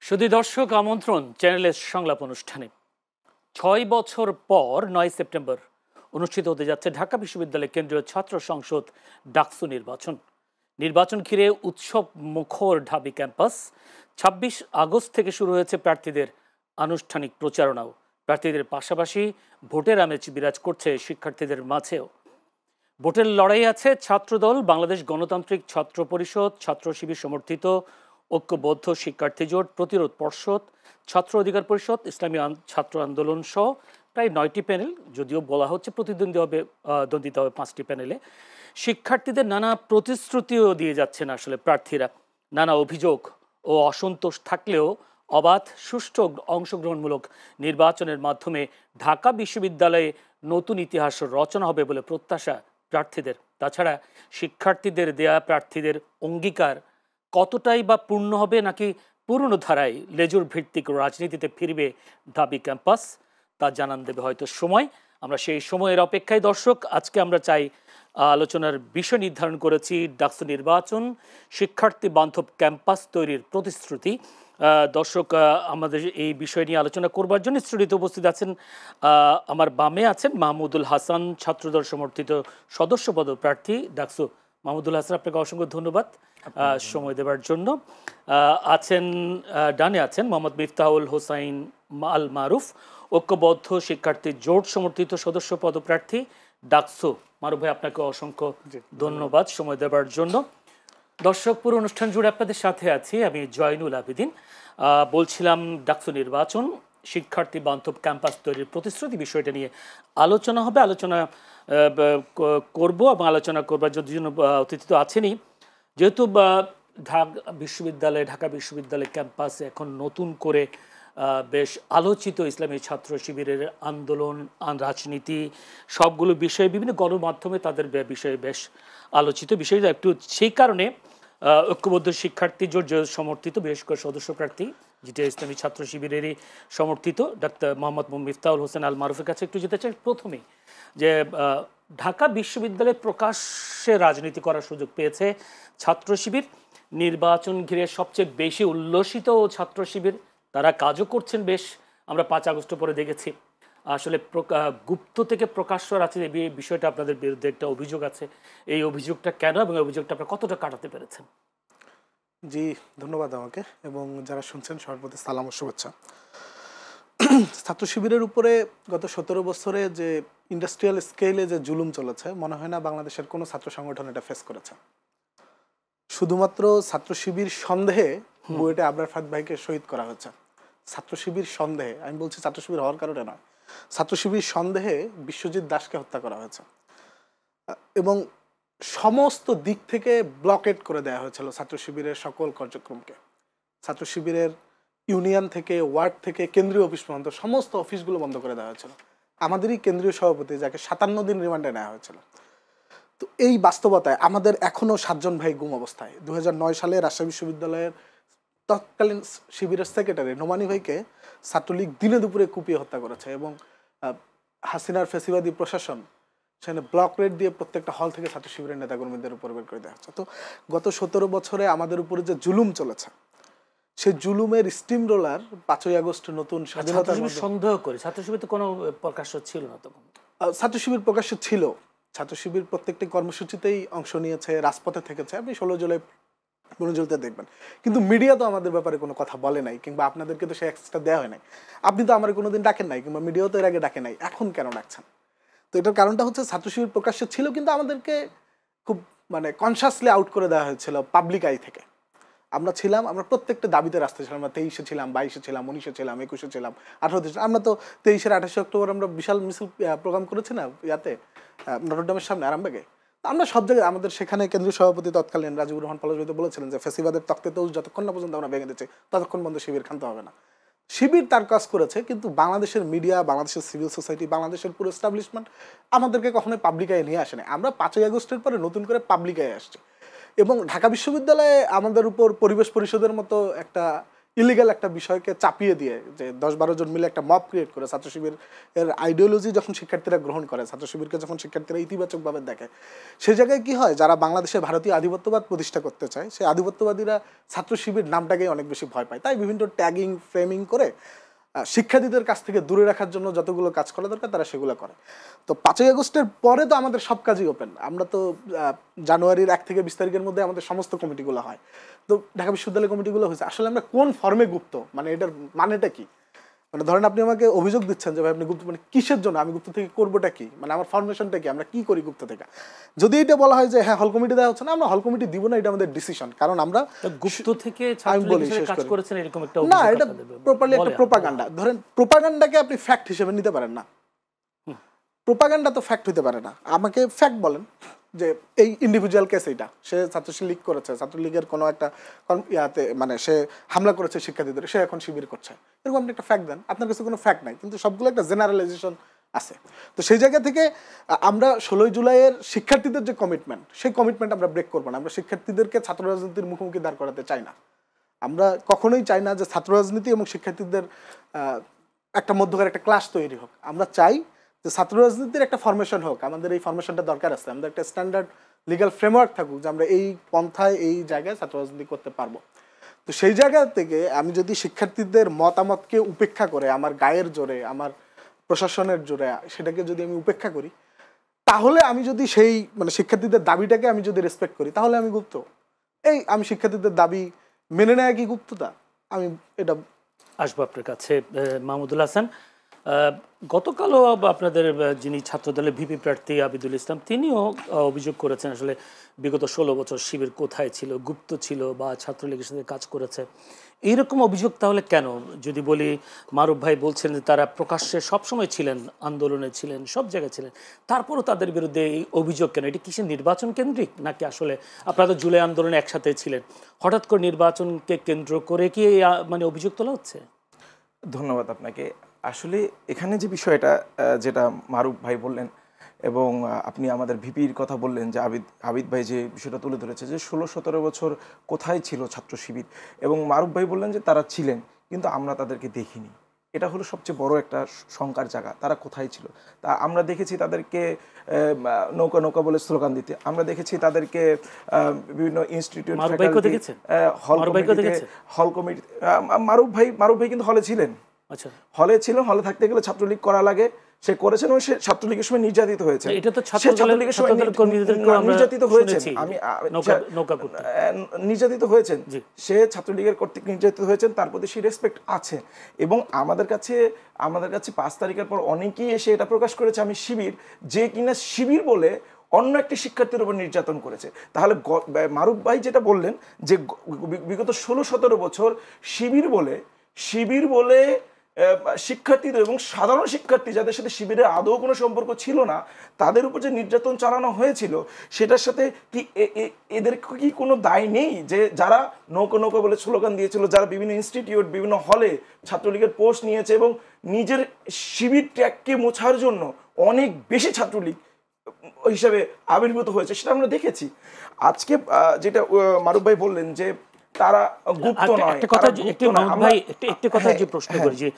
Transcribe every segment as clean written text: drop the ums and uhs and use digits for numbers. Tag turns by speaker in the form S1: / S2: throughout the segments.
S1: সুধী দর্শক, আমন্ত্রণ চ্যানেলের সংলাপ অনুষ্ঠানে। ৬ বছর পর ৯ সেপ্টেম্বর অনুষ্ঠিত হতে যাচ্ছে ঢাকা বিশ্ববিদ্যালয় কেন্দ্রীয় ছাত্র সংসদ ডাকসু নির্বাচন ঘিরে উৎসব মুখর ঢাবি ক্যাম্পাস। ২৬ আগস্ট থেকে শুরু হয়েছে প্রার্থীদের আনুষ্ঠানিক প্রচারণাও। প্রার্থীদের পাশাপাশি ভোটের আমেজ বিরাজ করছে শিক্ষার্থীদের মাঝেও। ভোটের লড়াই আছে ছাত্রদল, বাংলাদেশ গণতান্ত্রিক ছাত্র পরিষদ, ছাত্র শিবির সমর্থিত ঐক্যবদ্ধ শিক্ষার্থী জোট, প্রতিরোধ পর্ষদ, ছাত্র অধিকার পরিষদ, ইসলামী ছাত্র আন্দোলন সহ প্রায় ৯টি প্যানেল। যদিও বলা হচ্ছে দ্বন্দ্বিতা হবে 5টি প্যানেলে। শিক্ষার্থীদের নানা প্রতিশ্রুতিও দিয়ে যাচ্ছেন আসলে প্রার্থীরা। নানা অভিযোগ ও অসন্তোষ থাকলেও অবাধ, সুষ্ঠু, অংশগ্রহণমূলক নির্বাচনের মাধ্যমে ঢাকা বিশ্ববিদ্যালয়ে নতুন ইতিহাস রচনা হবে বলে প্রত্যাশা প্রার্থীদের। তাছাড়া শিক্ষার্থীদের দেয়া প্রার্থীদের অঙ্গীকার কতটাই বা পূর্ণ হবে, নাকি পুরনো ধারায় লেজুর ভিত্তিক রাজনীতিতে ফিরবে ঢাবি ক্যাম্পাস, তা জানান দেবে হয়তো সময়। আমরা সেই সময়ের অপেক্ষায় দর্শক। আজকে আমরা চাই আলোচনার বিষয় নির্ধারণ করেছি ডাকসু নির্বাচন, শিক্ষার্থী বান্ধব ক্যাম্পাস তৈরির প্রতিশ্রুতি। দর্শক, আমাদের এই বিষয় নিয়ে আলোচনা করবার জন্য স্টুডিওতে উপস্থিত আছেন, আমার বামে আছেন মাহমুদুল হাসান, ছাত্রদল সমর্থিত সদস্য পদপ্রার্থী ডাকসু। মাহমুদুল হাসান, আপনাকে অসংখ্য ধন্যবাদ সময় দেওয়ার জন্য। ডানে আছেন মোহাম্মদ মিফতাহুল হোসাইন আল মারুফ, ঐক্যবদ্ধ শিক্ষার্থী জোট সমর্থিত সদস্য পদপ্রার্থী ডাকসু। মারুফ ভাই, আপনাকে অসংখ্য ধন্যবাদ সময় দেওয়ার জন্য। দর্শক, পুরো অনুষ্ঠান জুড়ে আপনাদের সাথে আছি আমি জয়নুল আবেদিন। বলছিলাম ডাকসু নির্বাচন, শিক্ষার্থী বান্ধব ক্যাম্পাস তৈরির প্রতিশ্রুতি বিষয়টা নিয়ে আলোচনা হবে। আলোচনা করব এবং আলোচনা করবার জন্য অতিথি তো আছেনই। যেহেতু ঢাকা বিশ্ববিদ্যালয় ক্যাম্পাসে এখন নতুন করে বেশ আলোচিত ইসলামী ছাত্র শিবিরের আন্দোলন, রাজনীতি, সবগুলো বিষয়ে বিভিন্ন গণমাধ্যমে তাদের বিষয়ে বেশ আলোচিত বিষয়টা একটু। সেই কারণে ঐক্যবদ্ধ শিক্ষার্থী জোট সমর্থিত বিশেষ করে সদস্য প্রার্থী, যেটা ইসলামী ছাত্র শিবিরেরই সমর্থিত, ডাক্তার মোহাম্মদ মিফতাহুল হোসেন আল মারুফের কাছে একটু যেতে চাই প্রথমেই, যে ঢাকা বিশ্ববিদ্যালয়ে প্রকাশ্যে রাজনীতি করার সুযোগ পেয়েছে ছাত্র শিবির। নির্বাচন ঘিরে সবচেয়ে বেশি উল্লসিত ছাত্র শিবির, তারা কাজও করছেন বেশ। আমরা 5 আগস্ট পরে দেখেছি আসলে গুপ্ত থেকে প্রকাশ্য রাজনীতি বিষয়টা আপনাদের বিরুদ্ধে একটা অভিযোগ আছে। এই অভিযোগটা কেন এবং অভিযোগটা আপনারা কতটা কাটাতে পেরেছেন?
S2: জি, ধন্যবাদ আমাকে এবং যারা শুনছেন সবার প্রতি সালাম ও শুভেচ্ছা। ছাত্র শিবিরের উপরে গত 17 বছরে যে ইন্ডাস্ট্রিয়াল স্কেলে যে জুলুম চলেছে, মনে হয় না বাংলাদেশের কোনো ছাত্র সংগঠন এটা ফেস করেছে। শুধুমাত্র ছাত্র শিবির সন্দেহে বুয়েটে আবরার ফাহাদ ভাইকে শহীদ করা হয়েছে। ছাত্র শিবির সন্দেহে, আমি বলছি ছাত্র শিবির হওয়ার কারণে নয়, ছাত্র শিবির সন্দেহে বিশ্বজিৎ দাসকে হত্যা করা হয়েছে এবং সমস্ত দিক থেকে ব্লকেট করে দেওয়া হয়েছিল ছাত্র শিবিরের সকল কার্যক্রমকে। ছাত্র শিবিরের ইউনিয়ন থেকে, ওয়ার্ড থেকে, কেন্দ্রীয় অফিস পর্যন্ত সমস্ত অফিসগুলো বন্ধ করে দেওয়া হয়েছিল। আমাদেরই কেন্দ্রীয় সভাপতি, যাকে 57 দিন রিমান্ডে নেওয়া হয়েছিল। তো এই বাস্তবতায় আমাদের এখনও 7 জন ভাই গুম অবস্থায়। 2009 সালে রাজশাহী বিশ্ববিদ্যালয়ের তৎকালীন শিবিরের সেক্রেটারি নোমানি ভাইকে ছাত্রলীগ দিনে দুপুরে কুপিয়ে হত্যা করেছে এবং হাসিনার ফেসিবাদী প্রশাসন সেখানে ব্লক রেড দিয়ে প্রত্যেকটা হল থেকে ছাত্র শিবিরের নেতাকর্মীদের উপর বের করে দেওয়া হচ্ছে। তো গত 17 বছরে আমাদের উপরে যে জুলুম চলেছে, সেই জুলুমের স্টিম রোলার 5ই আগস্ট নতুন স্বাধীনতা
S1: সন্দেহ করে ছাত্র শিবির তো কোনো প্রকাশ্য ছিল না তখন।
S2: ছাত্র শিবির প্রকাশ্য ছিল। ছাত্র শিবির প্রত্যেকটি কর্মসূচিতেই অংশ নিয়েছে, রাজপথে থেকেছে। আপনি 16 জুলাই মনোযোগিতা দেখবেন, কিন্তু মিডিয়া তো আমাদের ব্যাপারে কোনো কথা বলে নাই, কিংবা আপনাদেরকে তো সে অ্যাক্সেসটা দেওয়া হয় নাই। আপনি তো আমার কোনোদিন ডাকেন নাই, কিংবা মিডিয়াও তো এর আগে ডাকে নাই, এখন কেন ডাকছেন? তো এটার কারণটা হচ্ছে ছাত্র শিবির প্রকাশ্য ছিল, কিন্তু আমাদেরকে খুব কনসাসলি আউট করে দেওয়া হয়েছিল পাবলিক আই থেকে। আমরা প্রত্যেকটা দাবিতে রাস্তায় ছিলাম। আমরা 23-এ ছিলাম, 22-এ ছিলাম, 19-এ ছিলাম, 21-এ ছিলাম, 18-তে ছিলাম। আমরা তো 23-এর 28 অক্টোবর আমরা বিশাল মিছিল প্রোগ্রাম করেছি না ইয়াতে, নটরডেমের সামনে, আরামবাগে। আমরা সব জায়গায়, আমাদের সেখানে কেন্দ্রীয় সভাপতি তৎকালীন রাজিবুর রহমান পলাশ বলেছিলেন যে ফেসিবাদের তক্তেতেও যতক্ষণ না পর্যন্ত আমরা ভেঙে দিচ্ছি ততক্ষণ বন্ধ শিবির ক্ষান্ত হবে না। শিবির তার কাজ করেছে, কিন্তু বাংলাদেশের মিডিয়া, বাংলাদেশের সিভিল সোসাইটি, বাংলাদেশের পুরো এস্টাবলিশমেন্ট আমাদেরকে কখনোই পাবলিক আয়ে নিয়ে আসেনি। আমরা 5ই আগস্টের পরে নতুন করে পাবলিক আয়ে আসছি এবং ঢাকা বিশ্ববিদ্যালয়ে আমাদের উপর পরিবেশ পরিষদের মতো একটা ইলিগাল একটা বিষয়কে চাপিয়ে দিয়ে যে 10-12 জন মিলে একটা মব ক্রিয়েট করে ছাত্র শিবিরের আইডিওলজি যখন শিক্ষার্থীরা গ্রহণ করে, ছাত্র শিবিরকে যখন শিক্ষার্থীরা ইতিবাচকভাবে দেখে, সেই জায়গায় কি হয়, যারা বাংলাদেশে ভারতীয় আধিপত্যবাদ প্রতিষ্ঠা করতে চায় সেই আধিপত্যবাদীরা ছাত্র শিবির নামটাকেই অনেক বেশি ভয় পায়। তাই বিভিন্ন ট্যাগিং ফ্রেমিং করে শিক্ষার্থীদের কাছ থেকে দূরে রাখার জন্য যতগুলো কাজ করা দরকার তারা সেগুলো করে। তো 5ই আগস্টের পরে তো আমাদের সব কাজই ওপেন। আমরা তো জানুয়ারির 1 থেকে 20 তারিখের মধ্যে আমাদের সমস্ত কমিটিগুলো হয়। তো ঢাকা বিশ্ববিদ্যালয় কমিটিগুলো হয়েছে। আসলে আমরা কোন ফর্মে গুপ্ত, মানে এটার মানেটা কি? মানে ধরেন আপনি আমাকে অভিযোগ দিচ্ছেন যে ভাই আপনি গুপ্ত, মানে কিসের জন্য? আমি গুপ্ত থেকে করবোটা কি? মানে আমার ফরমেশনটা কি? আমরা কি করি গুপ্ত থেকে? যদি এটা বলা হয় যে হ্যাঁ হল কমিটি দেওয়া হচ্ছে না, আমরা হল কমিটি দিব না, এটা আমাদের ডিসিশন। কারণ আমরা
S1: গুপ্ত থেকে ছাত্রলীগের সাথে কাজ করেছেন এরকম একটা
S2: না, এটা প্রপারলি একটা প্রোপাগান্ডা। ধরেন প্রোপাগান্ডাকে আপনি ফ্যাক্ট হিসেবে নিতে পারেন না। প্রোপাগান্ডা তো ফ্যাক্ট হইতে পারে না। আমাকে ফ্যাক্ট বলেন যে এই ইন্ডিভিজুয়াল কেস, এইটা সে ছাত্রলীগ করেছে, ছাত্রলীগের কোনো একটা ইয়াতে মানে সে হামলা করেছে শিক্ষার্থীদের, সে এখন শিবির করছে, এরকম আপনি একটা ফ্যাক্ট দেন। আপনার কাছে কোনো ফ্যাক্ট নাই, কিন্তু সবগুলো একটা জেনারেলাইজেশন আছে। তো সেই জায়গা থেকে আমরা 16ই জুলাইয়ের শিক্ষার্থীদের যে কমিটমেন্ট, সেই কমিটমেন্ট আমরা ব্রেক করবো না। আমরা শিক্ষার্থীদেরকে ছাত্র রাজনীতির মুখোমুখি দাঁড় করাতে চাই না। আমরা কখনোই চাই না যে ছাত্র রাজনীতি এবং শিক্ষার্থীদের একটা মধ্যকার একটা ক্লাস তৈরি হোক। আমরা চাই যে ছাত্র রাজনীতির একটা ফরমেশন হোক। আমাদের এই ফরমেশনটা দরকার আছে। আমাদের একটা স্ট্যান্ডার্ড লিগ্যাল ফ্রেমওয়ার্ক থাকুক যে আমরা এই পন্থায় এই জায়গায় ছাত্র রাজনীতি করতে পারবো। তো সেই জায়গা থেকে আমি যদি শিক্ষার্থীদের মতামতকে উপেক্ষা করে, আমার গায়ের জোরে, আমার প্রশাসনের জোরে সেটাকে যদি আমি উপেক্ষা করি, তাহলে আমি যদি সেই মানে শিক্ষার্থীদের দাবিটাকে আমি যদি রেসপেক্ট করি, তাহলে আমি গুপ্ত। এই আমি শিক্ষার্থীদের দাবি মেনে নেয় কি গুপ্ততা? আমি এটা
S1: আসবো আপনার কাছে। মাহমুদুল হাসান, গতকালও আপনাদের যিনি ছাত্রদলের ভিপি প্রার্থী আবিদুল ইসলাম, তিনিও অভিযোগ করেছেন আসলে বিগত 16 বছর শিবির কোথায় ছিল, গুপ্ত ছিল বা ছাত্রলীগের সাথে কাজ করেছে। এইরকম অভিযোগ তাহলে কেন? যদি বলি, মারুফ ভাই বলছেন যে তারা প্রকাশ্যে সবসময় ছিলেন, আন্দোলনে ছিলেন, সব জায়গায় ছিলেন, তারপরও তাদের বিরুদ্ধে এই অভিযোগ কেন? এটি কিসের নির্বাচন কেন্দ্রিক, নাকি আসলে আপনারা তো জুলাই আন্দোলনে একসাথে ছিলেন, হঠাৎ করে নির্বাচনকে কেন্দ্র করে কি মানে অভিযোগ তোলা হচ্ছে?
S3: ধন্যবাদ আপনাকে। আসলে এখানে যে বিষয়টা যেটা মারুফ ভাই বললেন এবং আপনি আমাদের ভিপির কথা বললেন যে আবিদ ভাই যে বিষয়টা তুলে ধরেছে যে 16-17 বছর কোথায় ছিল ছাত্র শিবির, এবং মারুফ ভাই বললেন যে তারা ছিলেন কিন্তু আমরা তাদেরকে দেখিনি। এটা হলো সবচেয়ে বড় একটা শঙ্কার জায়গা। তারা কোথায় ছিল? তা আমরা দেখেছি তাদেরকে নৌকা নৌকা বলে স্লোগান দিতে, আমরা দেখেছি তাদেরকে বিভিন্ন ইনস্টিটিউট হল কমিটি। মারুফ ভাই কিন্তু হলে ছিলেন। আচ্ছা, হলে ছিল, হলে থাকতে গেলে ছাত্রলীগ করা লাগে, সে করেছেন এবং সে ছাত্রলীগের সময় নির্যাতিত হয়েছে।
S1: এটা তো ছাত্রলীগের সময়
S3: নির্যাতিত হয়েছেন, নির্যাতিত হয়েছেন, সে ছাত্রলীগের কর্তৃক নির্যাতিত হয়েছেন, তার প্রতি সেই রেসপেক্ট আছে। এবং আমাদের কাছে 5 তারিখের পর অনেকেই এসে এটা প্রকাশ করেছে আমি শিবির, যে কিনা শিবির বলে অন্য একটি শিক্ষার্থীর উপর নির্যাতন করেছে। তাহলে মারুফ ভাই যেটা বললেন যে বিগত 16-17 বছর শিবির বলে শিক্ষার্থীদের এবং সাধারণ শিক্ষার্থী যাদের সাথে শিবিরের আদৌ কোনো সম্পর্ক ছিল না, তাদের উপর যে নির্যাতন চালানো হয়েছিল, সেটার সাথে কি এদের কি কোনো দায় নেই? যে যারা নৌকা নৌকা বলে স্লোগান দিয়েছিল, যারা বিভিন্ন ইনস্টিটিউট, বিভিন্ন হলে ছাত্রলীগের পোস্ট নিয়েছে এবং নিজের শিবির ট্যাগকে মোছার জন্য অনেক বেশি ছাত্রলীগ হিসাবে আবির্ভূত হয়েছে, সেটা আমরা দেখেছি। আজকে যেটা মারুফ ভাই বললেন যে তারা গুপ্ত নয়,
S1: একটি কথা যে প্রশ্ন করি, যে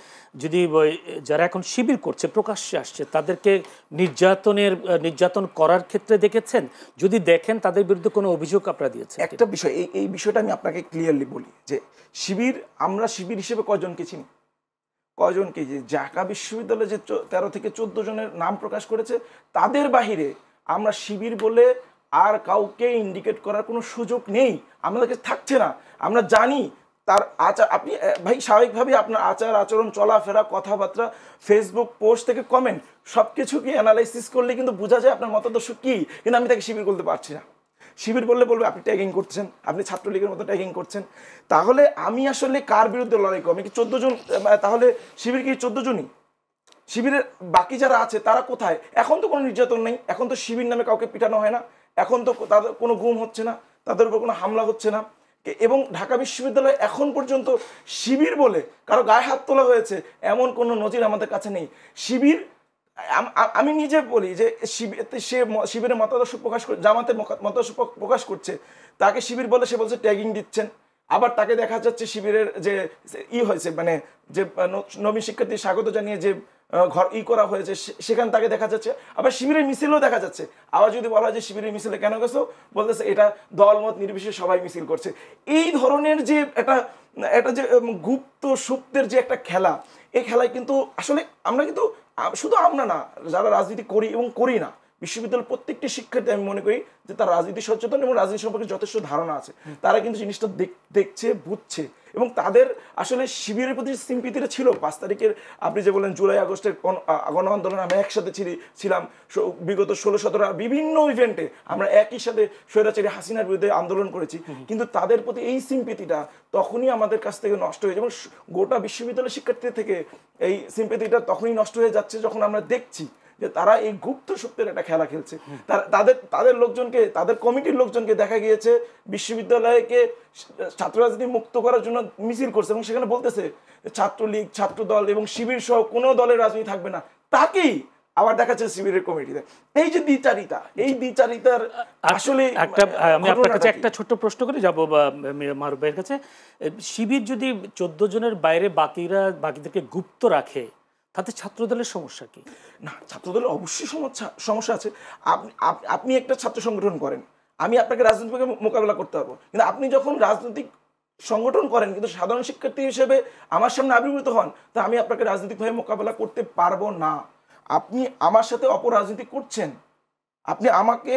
S1: যদি যারা এখন শিবির করছে প্রকাশ্যে আসছে, তাদেরকে নির্যাতন করার ক্ষেত্রে দেখেছেন? যদি দেখেন তাদের বিরুদ্ধে কোনো অভিযোগ আপনারা দিয়েছেন?
S3: একটা বিষয়, এই বিষয়টা আমি আপনাকে ক্লিয়ারলি বলি যে আমরা শিবির হিসেবে কয়জনকে চিনি? কয়জনকে? যে ঢাকা বিশ্ববিদ্যালয়ে যে 13 থেকে 14 জনের নাম প্রকাশ করেছে, তাদের বাহিরে আমরা শিবির বলে আর কাউকে ইন্ডিকেট করার কোনো সুযোগ নেই, আমাদের কাছে থাকছে না। আমরা জানি তার আচার, আপনি ভাই স্বাভাবিকভাবে আপনার আচার আচরণ, চলাফেরা, কথাবার্তা, ফেসবুক পোস্ট থেকে কমেন্ট, সব কিছুকে অ্যানালাইসিস করলে কিন্তু বোঝা যায় আপনার মতাদর্শ কী। কিন্তু আমি তাকে শিবির বলতে পারছি না। শিবির বলবে আপনি ট্যাগিং করছেন, আপনি ছাত্রলীগের মতো ট্যাগিং করছেন। তাহলে আমি আসলে কার বিরুদ্ধে লড়াই করব? আমি কি 14 জন? তাহলে শিবির কি 14 জনই? শিবিরের বাকি যারা আছে তারা কোথায়? এখন তো কোনো নির্যাতন নেই, এখন তো শিবির নামে কাউকে পিটানো হয় না, এখন তো তাদের কোনো গুম হচ্ছে না, তাদের উপর কোনো হামলা হচ্ছে না। এবং ঢাকা বিশ্ববিদ্যালয়ে এখন পর্যন্ত শিবির বলে কারো গায়ে হাত তোলা হয়েছে এমন কোনো নজির আমাদের কাছে নেই। শিবির, আমি নিজে বলি যে সে শিবিরের মতাদর্শ প্রকাশ করে, জামাতের মতাদর্শ প্রকাশ করছে, তাকে শিবির বলে, সে বলছে ট্যাগিং দিচ্ছেন। আবার তাকে দেখা যাচ্ছে শিবিরের যে হয়েছে, মানে যে নবীন শিক্ষার্থী স্বাগত জানিয়ে যে ঘর করা হয়েছে, সেখানে তাকে দেখা যাচ্ছে। আবার শিবিরের মিছিলও দেখা যাচ্ছে। আবার যদি বলা হয় যে শিবিরের মিছিলে কেন গেছো, বলতেছে এটা দলমত নির্বিশেষে সবাই মিছিল করছে। এই ধরনের যে একটা যে গুপ্ত সুপ্তের যে একটা খেলা, এই খেলায় কিন্তু আসলে আমরা কিন্তু শুধু আমরা না, যারা রাজনীতি করি এবং করি না, বিশ্ববিদ্যালয়ের প্রত্যেকটি শিক্ষার্থী আমি মনে করি যে তারা রাজনীতি সচেতন এবং রাজনীতি সম্পর্কে যথেষ্ট ধারণা আছে। তারা কিন্তু জিনিসটা দেখছে, বুঝছে, এবং তাদের আসলে শিবিরের প্রতি সিম্পিতিটা ছিল। 5 তারিখের আপনি যে বলেন জুলাই আগস্টের গণ আন্দোলন আমরা একসাথে ছিলাম, বিগত 16-17 বিভিন্ন ইভেন্টে আমরা একই সাথে স্বৈরাচারী হাসিনার বিরুদ্ধে আন্দোলন করেছি, কিন্তু তাদের প্রতি এই সিম্পিতিটা তখনই আমাদের কাছ থেকে নষ্ট হয়ে যায়, এবং গোটা বিশ্ববিদ্যালয়ের শিক্ষার্থী থেকে এই সিম্পিতিটা তখনই নষ্ট হয়ে যাচ্ছে যখন আমরা দেখছি যে তারা এই গুপ্ত সত্যের একটা খেলা খেলছে। তাদের লোকজনকে, তাদের কমিটির লোকজনকে দেখা গিয়েছে বিশ্ববিদ্যালয়কে ছাত্র রাজনীতি মুক্ত করার জন্য মিছিল করছে, এবং সেখানে বলতেছে ছাত্রলীগ, ছাত্রদল এবং শিবির সহ কোনো দলের রাজনীতি থাকবে না। তাকেই আবার দেখা যাচ্ছে শিবিরের কমিটিতে। এই যে দ্বিচারিতা, এই দ্বিচারিতার আসলে
S1: আমি আপনার কাছে একটা ছোট্ট প্রশ্ন করে যাবো মারুফ ভাইয়ের কাছে। শিবির যদি 14 জনের বাইরে বাকিদেরকে গুপ্ত রাখে, তাতে ছাত্রদলের সমস্যা কি?
S3: না, ছাত্রদলের অবশ্যই সমস্যা আছে। আপনি একটা ছাত্র সংগঠন করেন, আমি আপনাকে রাজনৈতিক মোকাবেলা করতে পারবো, কিন্তু আপনি যখন রাজনৈতিক সংগঠন করেন কিন্তু সাধারণ শিক্ষার্থী হিসেবে আমার সামনে আবির্ভূত হন, তা আমি আপনাকে রাজনৈতিকভাবে মোকাবেলা করতে পারবো না। আপনি আমার সাথে অপরাজনীতি করছেন, আপনি আমাকে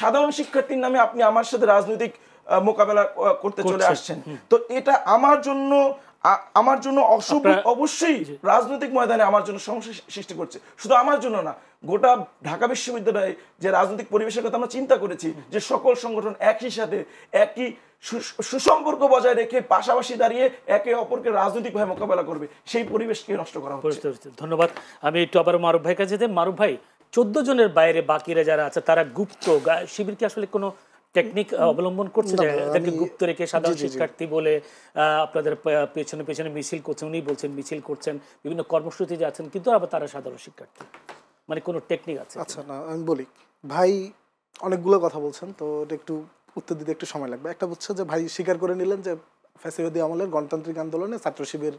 S3: সাধারণ শিক্ষার্থীর নামে আপনি আমার সাথে রাজনৈতিক মোকাবেলা করতে চলে আসছেন। তো এটা আমার জন্য অবশ্যই রাজনৈতিক ময়দানে আমার জন্য সমস্যা সৃষ্টি করছে। শুধু আমার জন্য না, গোটা ঢাকা বিশ্ববিদ্যালয়ে যে রাজনৈতিক পরিবেশের কথা আমরা চিন্তা করেছি, যে সকল সংগঠন একই সাথে একই সুসম্পর্ক বজায় রেখে পাশাপাশি দাঁড়িয়ে একে অপরকে রাজনৈতিকভাবে মোকাবেলা করবে, সেই পরিবেশকে নষ্ট করা হচ্ছে।
S1: ধন্যবাদ। আমি একটু আবার মারুফ ভাইয়ের কাছে যেতে। মারুফ ভাই, 14 জনের বাইরে বাকিরা যারা আছে তারা গুপ্ত, শিবির কি আসলে কোনো টেকনিক অবলম্বন করছে যে এদেরকে গুপ্ত রেখে সাধারণ শিক্ষার্থী বলে আপনাদের পেছনে পেছনে মিছিল করছেন? উনি বলছেন মিছিল করছেন, বিভিন্ন কর্মসূচিতে আছেন, কিন্তু আবার তারা সাধারণ শিক্ষার্থী, মানে কোনো টেকনিক আছে?
S2: আচ্ছা, না আমি বলি ভাই, অনেকগুলো কথা বলছেন, তো এটা একটু উত্তর দিতে একটু সময় লাগবে। একটা হচ্ছে যে ভাই স্বীকার করে নিলেন যে ফ্যাসিবাদী আমলের গণতান্ত্রিক আন্দোলনে ছাত্র শিবির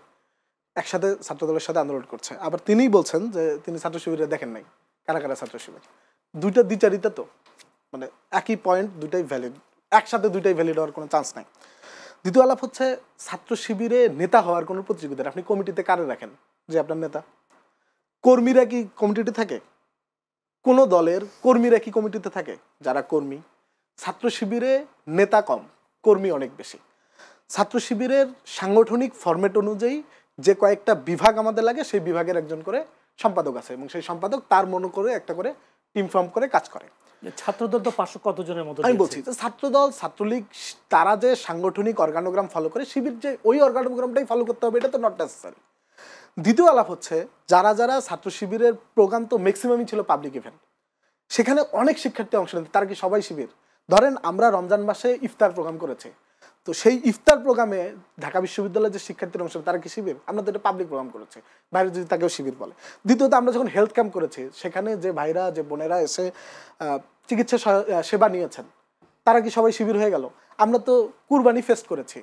S2: একসাথে ছাত্রদলের সাথে আন্দোলন করছে। আবার তিনিই বলছেন যে তিনি ছাত্র শিবিরে দেখেন নাই কারা কারা ছাত্র শিবির। দুইটা দ্বিচারিতা, তো মানে একই পয়েন্ট, দুইটাই ভ্যালিড, একসাথে দুইটাই ভ্যালিড হওয়ার কোনো চান্স নাই। দ্বিতীয় আলাপ হচ্ছে ছাত্র শিবিরে নেতা হওয়ার কোনো প্রতিযোগিতা। আপনি কমিটিতে কারে রাখেন যে আপনার নেতা? কর্মীরা কি কমিটিতে থাকে? কোনো দলের কর্মীরা কি কমিটিতে থাকে? যারা কর্মী। ছাত্র শিবিরে নেতা কম, কর্মী অনেক বেশি। ছাত্র শিবিরের সাংগঠনিক ফরম্যাট অনুযায়ী যে কয়েকটা বিভাগ আমাদের লাগে, সেই বিভাগের একজন করে সম্পাদক আছে, এবং সেই সম্পাদক তার মনে করে একটা করে টিম ফর্ম করে কাজ করে।
S1: ছাত্রদল তো 500 কতজনের মতো।
S2: আমি বলছি যে ছাত্রদল, ছাত্রলীগ, তারা যে সাংগঠনিক অর্গানোগ্রাম ফলো করে, শিবির যে ওই অর্গানোগ্রামটাই ফলো করতে হবে, এটা তো নট নেসেসারি। দ্বিতীয় আলাপ হচ্ছে যারা যারা ছাত্র শিবিরের প্রোগ্রাম তো ম্যাক্সিমামই ছিল পাবলিক ইভেন্ট, সেখানে অনেক শিক্ষার্থী অংশ নিতে, তারা কি সবাই শিবির? ধরেন আমরা রমজান মাসে ইফতার প্রোগ্রাম করেছি, তো সেই ইফতার প্রোগ্রামে ঢাকা বিশ্ববিদ্যালয়ের যে শিক্ষার্থীর অংশ, তারা কি শিবির? আমরা তো এটা পাবলিক প্রোগ্রাম করেছি, বাইরে যদি তাকেও শিবির বলে। দ্বিতীয়ত আমরা যখন হেলথ ক্যাম্প করেছি, সেখানে যে ভাইরা, যে বোনেরা এসে চিকিৎসা সেবা নিয়েছেন, তারা কি সবাই শিবির হয়ে গেল? আমরা তো কুরবানি ফেস্ট করেছি,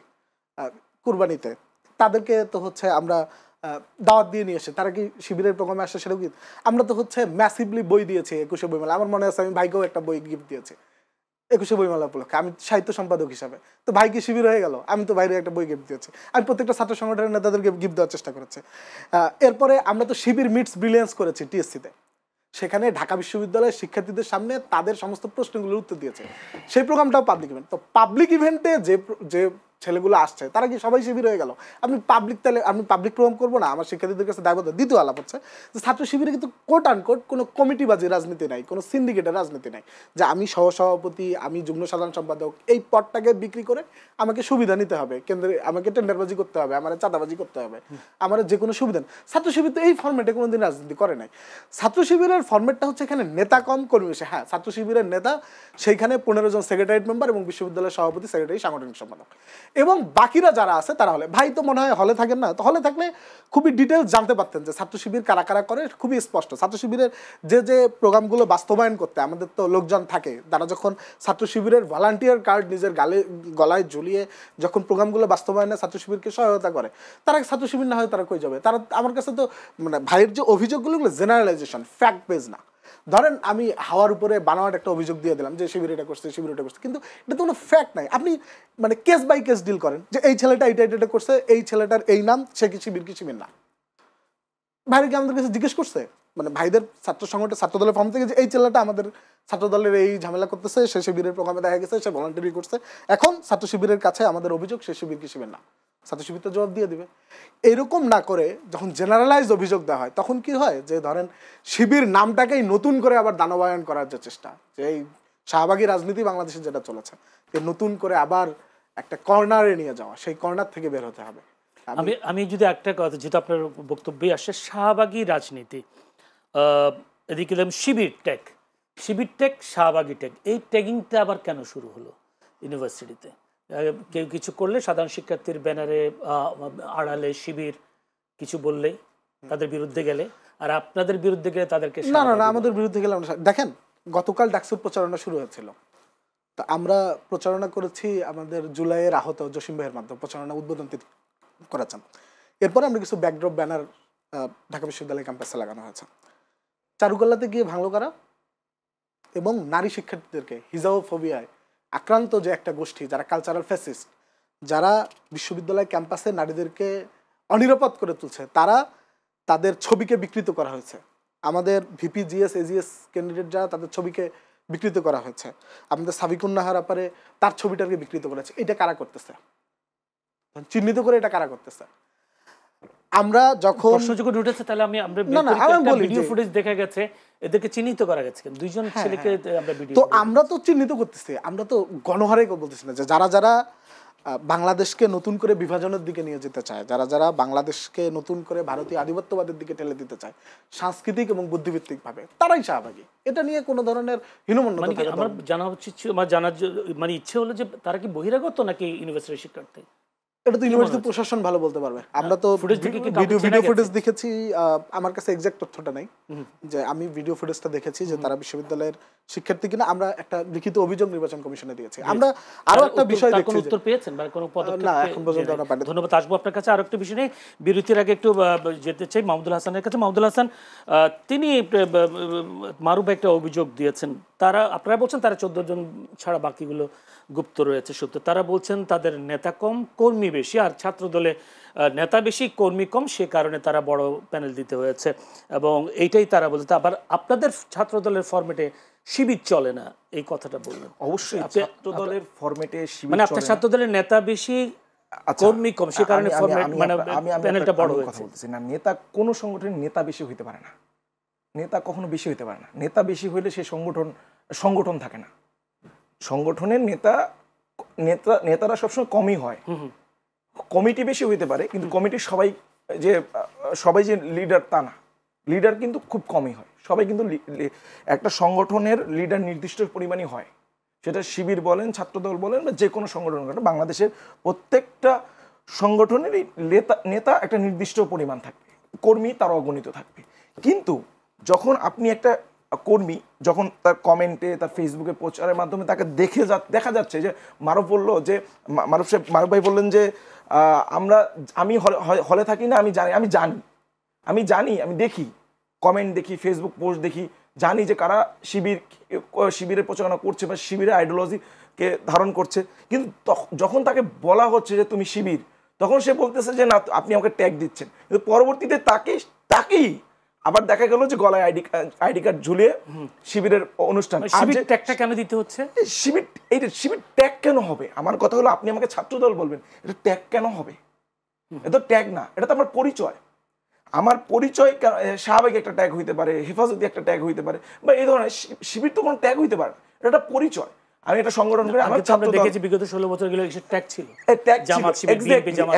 S2: কুরবানিতে তাদেরকে তো হচ্ছে আমরা দাওয়াত দিয়ে নিয়ে এসে, তারা কি শিবিরের প্রোগ্রামে আসে? সেটাও কি আমরা তো হচ্ছে ম্যাসিভলি বই দিয়েছি 21শে বইমেলা। আমার মনে আছে আমি ভাইকেও একটা বই গিফট দিয়েছি 21শে বইমেলা উপলক্ষে, আমি সাহিত্য সম্পাদক হিসাবে। তো ভাই কি শিবির হয়ে গেল? আমি তো বাইরে একটা বই গিফট দিয়েছি। আমি প্রত্যেকটা ছাত্র সংগঠনের নেতাদেরকে গিফট দেওয়ার চেষ্টা করেছি। এরপরে আমরা তো শিবির মিটস ব্রিলিয়ান্স করেছি টিএসসিতে, সেখানে ঢাকা বিশ্ববিদ্যালয়ের শিক্ষার্থীদের সামনে তাদের সমস্ত প্রশ্নগুলোর উত্তর দিয়েছে। সেই প্রোগ্রামটাও পাবলিক ইভেন্ট। তো পাবলিক ইভেন্টে যে ছেলেগুলো আসছে, তারা কি সবাই শিবির হয়ে গেল? আপনি পাবলিক প্রোগ্রাম করবো না, আমার শিক্ষার্থীদের কাছে দায়বদ্ধ। দ্বিতীয় আলাপ হচ্ছে যে ছাত্র শিবিরে কিন্তু কোট আনকোট কোনো কমিটিবাজি রাজনীতি নাই, কোনো সিন্ডিকেটের রাজনীতি নাই, যে আমি সহসভাপতি, আমি যুগ্ম সাধারণ সম্পাদক, এই পদটাকে বিক্রি করে আমাকে সুবিধা নিতে হবে, কেন্দ্রে আমাকে টেন্ডারবাজি করতে হবে, আমার চাঁদাবাজি করতে হবে, আমার যে কোনো সুবিধা। ছাত্র শিবির তো এই ফর্মেটে কোনোদিন রাজনীতি করে নাই। ছাত্র শিবিরের ফর্মেটটা হচ্ছে এখানে নেতা কম, কর্মী বেশি। হ্যাঁ, ছাত্র শিবিরের নেতা সেইখানে 15 জন সেক্রেটারিয়েট মেম্বার এবং বিশ্ববিদ্যালয়ের সভাপতি, সেক্রেটারি, সাংগঠনিক সম্পাদক। এবং বাকিরা যারা আছে তারা হলে, ভাই তো মনে হয় হলে থাকেন না, তো হলে থাকলে খুবই ডিটেলস জানতে পারতেন যে ছাত্র শিবির কারা কারা করে, খুবই স্পষ্ট। ছাত্র শিবিরের যে যে প্রোগ্রামগুলো বাস্তবায়ন করতে আমাদের তো লোকজন থাকে, তারা যখন ছাত্র শিবিরের ভলান্টিয়ার কার্ড নিজের গলায় ঝুলিয়ে যখন প্রোগ্রামগুলো বাস্তবায়নে ছাত্র শিবিরকে সহায়তা করে, তারা ছাত্র শিবির না হয় তারা কই যাবে? তারা আমার কাছে তো মানে ভাইয়ের যে অভিযোগগুলো জেনারেলাইজেশন, ফ্যাক্ট বেজ না। ধরেন আমি হাওয়ার উপরে বানোয়াট একটা অভিযোগ দিয়ে দিলাম যে শিবির এটা করছে, শিবির এটা করছে, কিন্তু এটা তো কোনো ফ্যাক্ট নাই। আপনি মানে কেস বাই কেস ডিল করেন যে এই ছেলেটা এটা এটা করছে, এই ছেলেটার এই নাম, সে কি শিবির কি শিবির না। ভাইরা কি আমাদের কাছে জিজ্ঞেস করছে, মানে ভাইদের ছাত্র সংগঠন ছাত্র দলের ফর্ম থেকে যে এই ছেলেটা আমাদের ছাত্র দলের এই ঝামেলা করতেছে, সে শিবিরের প্রোগ্রামে দেখা গেছে, সে ভলান্টারি করছে, এখন ছাত্র শিবিরের কাছে আমাদের অভিযোগ সে শিবির কি শিবির না, ছাত্র শিবির তো জবাব দিয়ে দিবে। এরকম না করে যখন জেনারেলাইজ অভিযোগ দেওয়া হয় তখন কি হয় যে ধরেন শিবির নামটাকেই নতুন করে আবার দানবায়ন করার যে চেষ্টা, যে এই শাহবাগী রাজনীতি বাংলাদেশে যেটা চলেছে, যে নতুন করে আবার একটা কর্নারে নিয়ে যাওয়া, সেই কর্নার থেকে বের হতে হবে।
S1: আমি যদি একটা কথা, যেটা আপনার বক্তব্যে আসে শাহবাগী রাজনীতি, এদিকে শিবির ট্যাগ শাহবাগী ট্যাগ, এই ট্যাগিংটা আবার কেন শুরু হলো ইউনিভার্সিটিতে? কেউ কিছু করলে সাধারণ শিক্ষার্থীর ব্যানারে আড়ালে শিবির কিছু বললেই তাদের বিরুদ্ধে গেলে, আর আপনাদের বিরুদ্ধে গেলে তাদেরকে
S2: না না না আমাদের বিরুদ্ধে গেলে আমরা দেখেন গতকাল ডাকসুর প্রচারণা শুরু হয়েছিল, তো আমরা প্রচারণা করেছি আমাদের জুলাইয়ের আহত জসিম ভাইয়ের মাধ্যমে প্রচারণা উদ্বোধন করেছেন। এরপরে আমরা কিছু ব্যাকড্রপ ব্যানার ঢাকা বিশ্ববিদ্যালয় ক্যাম্পাসে লাগানো হয়েছে। চারুকলাতে গিয়ে ভাঙলো কারা? এবং নারী শিক্ষার্থীদেরকে হিজাওফোবিয়ায় আক্রান্ত যে একটা গোষ্ঠী, যারা কালচারাল ফ্যাসিস্ট, যারা বিশ্ববিদ্যালয় ক্যাম্পাসে নারীদেরকে অনিরাপদ করে তুলছে, তাদের ছবিকে বিকৃত করা হয়েছে। আমাদের ভিপি জিএস এজিএস ক্যান্ডিডেট যারা, তাদের ছবিকে বিকৃত করা হয়েছে। আমাদের সাবিকুন্নাহার আপারে তার ছবিটাকে বিকৃত করেছে। এটা কারা করতেছে? চিহ্নিত করে এটা কারা করতেছে? আমরা যখন
S1: উঠেছে তাহলে আমরা ভিডিও ফুটেজ দেখা গেছে, এদেরকে চিহ্নিত করা গেছে, দুইজন ছেলেকে আমরা ভিডিও,
S2: তো আমরা তো চিহ্নিত করতেছি, আমরা তো গণহারে বলতেছি না যে যারা যারা বাংলাদেশকে নতুন করে বিভাজনের দিকে নিয়ে যেতে চায়, যারা যারা বাংলাদেশকে নতুন করে ভারতীয় আধিপত্যবাদের দিকে ঠেলে দিতে চায় সাংস্কৃতিক এবং বুদ্ধিভিত্তিক ভাবে, তারাই শাহবাগী। এটা নিয়ে কোনো ধরনের হীনমন্যতা থাকে না।
S1: আমার জানা উচিত, জানার মানে ইচ্ছে হলো যে তারা কি বহিরাগত নাকি ইউনিভার্সিটির শিক্ষার্থী?
S2: এটা তো ইউনিভার্সিটি প্রশাসন ভালো বলতে পারবে। আমরা তো ভিডিও ফুটেজ দেখেছি, আমার কাছে এক্সাক্ট তথ্যটা নাই যে আমি ভিডিও ফুটেজটা দেখেছি যে তারা বিশ্ববিদ্যালয়ের শিক্ষার্থী কিনা। আমরা একটা লিখিত অভিযোগ নির্বাচন কমিশনে দিয়েছি। আমরা আরো একটা বিষয় দেখছি,
S1: কোনো উত্তর পেয়েছেন বা কোনো পদক্ষেপ?
S2: না, এখন পর্যন্ত আমরা পাইনি।
S1: ধন্যবাদ। আসবো আপনার কাছে আরো একটা বিষয় নিয়ে, বিরতির আগে একটু যেতে চাই মাহমুদুল হাসানের কাছে। মাহমুদুল হাসান, তিনি মারুফ একটা অভিযোগ দিয়েছেন, আপনারা বলছেন তারা 14 জন ছাড়া বাকিগুলো গুপ্ত রয়েছে। সত্য, তারা বলছেন তাদের নেতা কম কর্মী বেশি, আর ছাত্র দলে নেতা বেশি কর্মী কম, সে কারণে তারা বড় প্যানেল দিতে হয়েছে, এবং এইটাই তারা বলতে। আবার আপনাদের ছাত্র দলের ফরম্যাটে শিবির চলে না, এই কথাটা বললেন।
S3: অবশ্যই ছাত্র দলের ফরম্যাটে শিবির,
S1: মানে আপনার ছাত্র দলের নেতা বেশি কর্মী কম, সে কারণে ফরম্যাট মানে প্যানেলটা বড় হয়েছে।
S3: না, নেতা কোনো সংগঠনের নেতা বেশি হইতে পারে না, নেতা কখনো বেশি হইতে পারে না। নেতা বেশি হইলে সেই সংগঠন থাকে না। সংগঠনের নেতারা সবসময় কমই হয়। কমিটি বেশি হইতে পারে, কিন্তু কমিটির সবাই যে লিডার তা না, লিডার কিন্তু খুব কমই হয়। সবাই কিন্তু একটা সংগঠনের লিডার নির্দিষ্ট পরিমাণই হয়, সেটা শিবির বলেন, ছাত্রদল বলেন, বা যে কোনো সংগঠন। বাংলাদেশের প্রত্যেকটা সংগঠনেরই নেতা একটা নির্দিষ্ট পরিমাণ থাকবে, কর্মী তার অগণিত থাকবে। কিন্তু যখন আপনি একটা কর্মী, যখন তার কমেন্টে, তার ফেসবুকে প্রচারের মাধ্যমে তাকে দেখা যাচ্ছে যে মারুফ ভাই বললেন যে আমি হলে থাকি না, আমি জানি, আমি দেখি, কমেন্ট দেখি, ফেসবুক পোস্ট দেখি, জানি যে কারা শিবিরের প্রচারণা করছে বা শিবিরের আইডিওলজিকে ধারণ করছে। কিন্তু যখন তাকে বলা হচ্ছে যে তুমি শিবির, তখন সে বলতেছে যে না, আপনি আমাকে ট্যাগ দিচ্ছেন। কিন্তু পরবর্তীতে তাকেই আবার দেখা গেল যে গলায় আইডি কার্ড ঝুলিয়ে শিবিরের অনুষ্ঠান।
S1: শিবির ট্যাগটা কেন দিতে হচ্ছে?
S3: শিবির ট্যাগ কেন হবে? আমার কথা হলো, আপনি আমাকে ছাত্রদল বলবেন, এটা ট্যাগ কেন হবে? এটা ট্যাগ না, এটা তো আমার পরিচয়। আমার পরিচয় শাহবাগী একটা ট্যাগ হইতে পারে, হেফাজতি একটা ট্যাগ হইতে পারে, বা এই ধরনের। শিবির তো কোনো ট্যাগ হইতে পারে, এটা একটা পরিচয়। আমি একটা সংগঠন করে আমার ছাত্র
S1: দেখেছি বিগত 16 বছর গেলে ট্যাগ ছিল,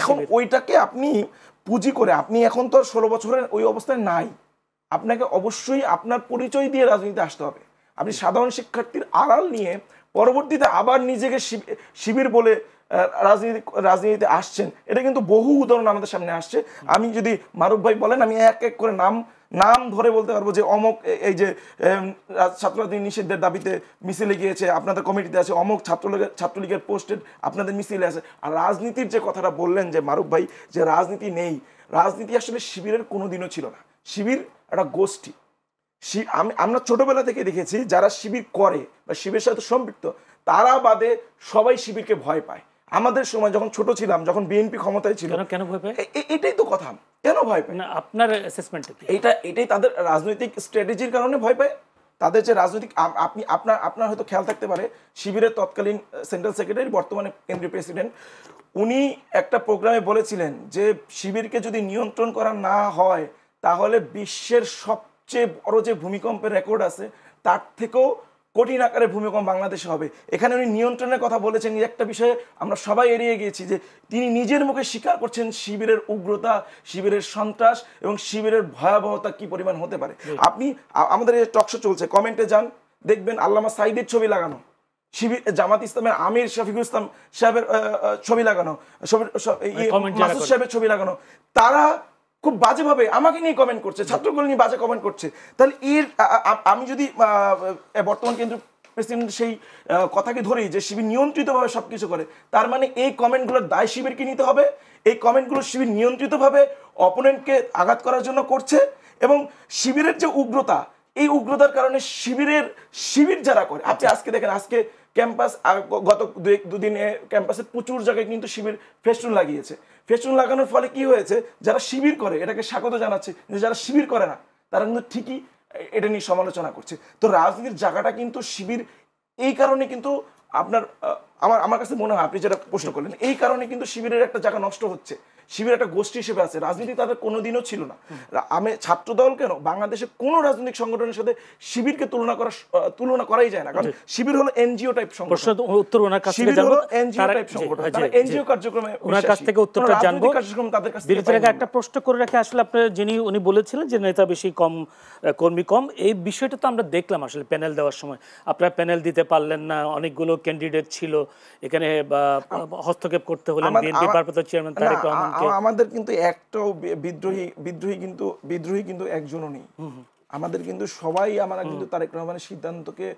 S3: এখন ওইটাকে আপনি পুঁজি করে, আপনি এখন তো 16 বছরের ওই অবস্থায় নাই। আপনাকে অবশ্যই আপনার পরিচয় দিয়ে রাজনীতিতে আসতে হবে। আপনি সাধারণ শিক্ষার্থীর আড়াল নিয়ে পরবর্তীতে আবার নিজেকে শিবির বলে রাজনীতিতে আসছেন, এটা কিন্তু বহু উদাহরণ আমাদের সামনে আসছে। আমি যদি মারুফ ভাই বলেন, আমি এক এক করে নাম ধরে বলতে পারবো যে অমক এই যে ছাত্ররাজনীতি নিষিদ্ধের দাবিতে মিছিলে গিয়েছে, আপনাদের কমিটিতে আছে, অমক ছাত্রলীগের পোস্টেড আপনাদের মিছিলে আছে। আর রাজনীতির যে কথাটা বললেন যে মারুফ ভাই, যে রাজনীতি নেই, রাজনীতি আসলে শিবিরের কোনোদিনও ছিল না। শিবির একটা গোষ্ঠী। আমরা ছোটবেলা থেকে দেখেছি যারা শিবির করে বা শিবিরের সাথে সম্পৃক্ত, তারা বাদে সবাই শিবিরকে ভয় পায়। আমাদের সময় যখন ছোট ছিলাম, যখন বিএনপি ক্ষমতায় ছিল,
S1: কেন ভয় পায়?
S3: এটাই তো কথা, কেন ভয় পায়?
S1: না, আপনার অ্যাসেসমেন্ট কি?
S3: এটাই তাদের রাজনৈতিক স্ট্র্যাটেজির কারণে ভয় পায়। তাদের যে রাজনৈতিক, আপনার হয়তো খেয়াল থাকতে পারে, শিবিরের তৎকালীন সেন্ট্রাল সেক্রেটারি, বর্তমানে কেন্দ্রীয় প্রেসিডেন্ট, উনি একটা প্রোগ্রামে বলেছিলেন যে শিবিরকে যদি নিয়ন্ত্রণ করা না হয়, তাহলে বিশ্বের সবচেয়ে বড় যে ভূমিকম্পের রেকর্ড আছে, তার থেকেও কঠিন আকারে ভূমিকম্প বাংলাদেশে হবে। এখানে উনি নিয়ন্ত্রণের কথা বলেছেন। একটা বিষয়ে আমরা সবাই এড়িয়ে গিয়েছি, যে তিনি নিজের মুখে স্বীকার করছেন শিবিরের উগ্রতা, শিবিরের সন্ত্রাস এবং শিবিরের ভয়াবহতা কি পরিমাণ হতে পারে। আপনি আমাদের এই টকশো চলছে, কমেন্টে যান, দেখবেন আল্লামা সাঈদীর ছবি লাগানো, শিবির জামাত ইসলামের আমির শফিকুল ইসলাম সাহেবের ছবি লাগানো, মাসুদ সাহেবের ছবি লাগানো। তারা খুব বাজেভাবে আমাকে নিয়ে কমেন্ট করছে, ছাত্রগুলো নিয়ে বাজে কমেন্ট করছে। তাহলে আমি যদি বর্তমান কেন্দ্রীয় প্রেসিডেন্ট সেই কথাকে ধরি যে শিবির নিয়ন্ত্রিতভাবে সবকিছু করে, তার মানে এই কমেন্টগুলোর দায় শিবিরকে নিতে হবে। এই কমেন্টগুলো শিবির নিয়ন্ত্রিতভাবে অপোনেন্টকে আঘাত করার জন্য করছে। এবং শিবিরের যে উগ্রতা, এই উগ্রতার কারণে শিবির যারা করে, আপনি আজকে দেখেন, আজকে ক্যাম্পাস, গত দুদিনে ক্যাম্পাসে প্রচুর জায়গায় কিন্তু শিবির ফেস্টুন লাগিয়েছে। ফেস্টুন লাগানোর ফলে কি হয়েছে, যারা শিবির করে এটাকে স্বাগত জানাচ্ছে, যারা শিবির করে না তারা কিন্তু ঠিকই এটা নিয়ে সমালোচনা করছে। তো রাজনীতির জায়গাটা কিন্তু শিবির এই কারণে কিন্তু আপনার আমার কাছে মনে হয়, আপনি যেটা প্রশ্ন করলেন, এই কারণে কিন্তু শিবিরের একটা জায়গা নষ্ট হচ্ছে। শিবির একটা গোষ্ঠী হিসেবে আছে, রাজনীতি তাদের কোনোদিনও ছিল না। আমি ছাত্রদল কেন, বাংলাদেশে কোনো রাজনৈতিক সংগঠনের সাথে শিবিরকে তুলনা করাই যায় না, কারণ শিবির হলো এনজিও টাইপ সংগঠন।
S1: উত্তর ওনার কাছ থেকে জানবো, এনজিও টাইপ সংগঠন, তারা এনজিও কার্যক্রমে ওনার কাছ থেকে উত্তরটা জানবো। বিরতির আগে একটা প্রশ্ন করে রাখি, আসলে আপনি উনি বলেছিলেন যে নেতা বেশি কম কর্মী কম, এই বিষয়টা তো আমরা দেখলাম আসলে প্যানেল দেওয়ার সময় আপনারা প্যানেল দিতে পারলেন না, অনেকগুলো ক্যান্ডিডেট ছিল, এখানে হস্তক্ষেপ করতে হলেন বিএনপি ভারপ্রাপ্ত চেয়ারম্যান তারেক রহমানকে।
S3: আমাদের কিন্তু একটাও বিদ্রোহী কিন্তু একজনও নেই। আমাদের কিন্তু সবাই, আমরা কিন্তু তারেক রহমানের সিদ্ধান্তকে,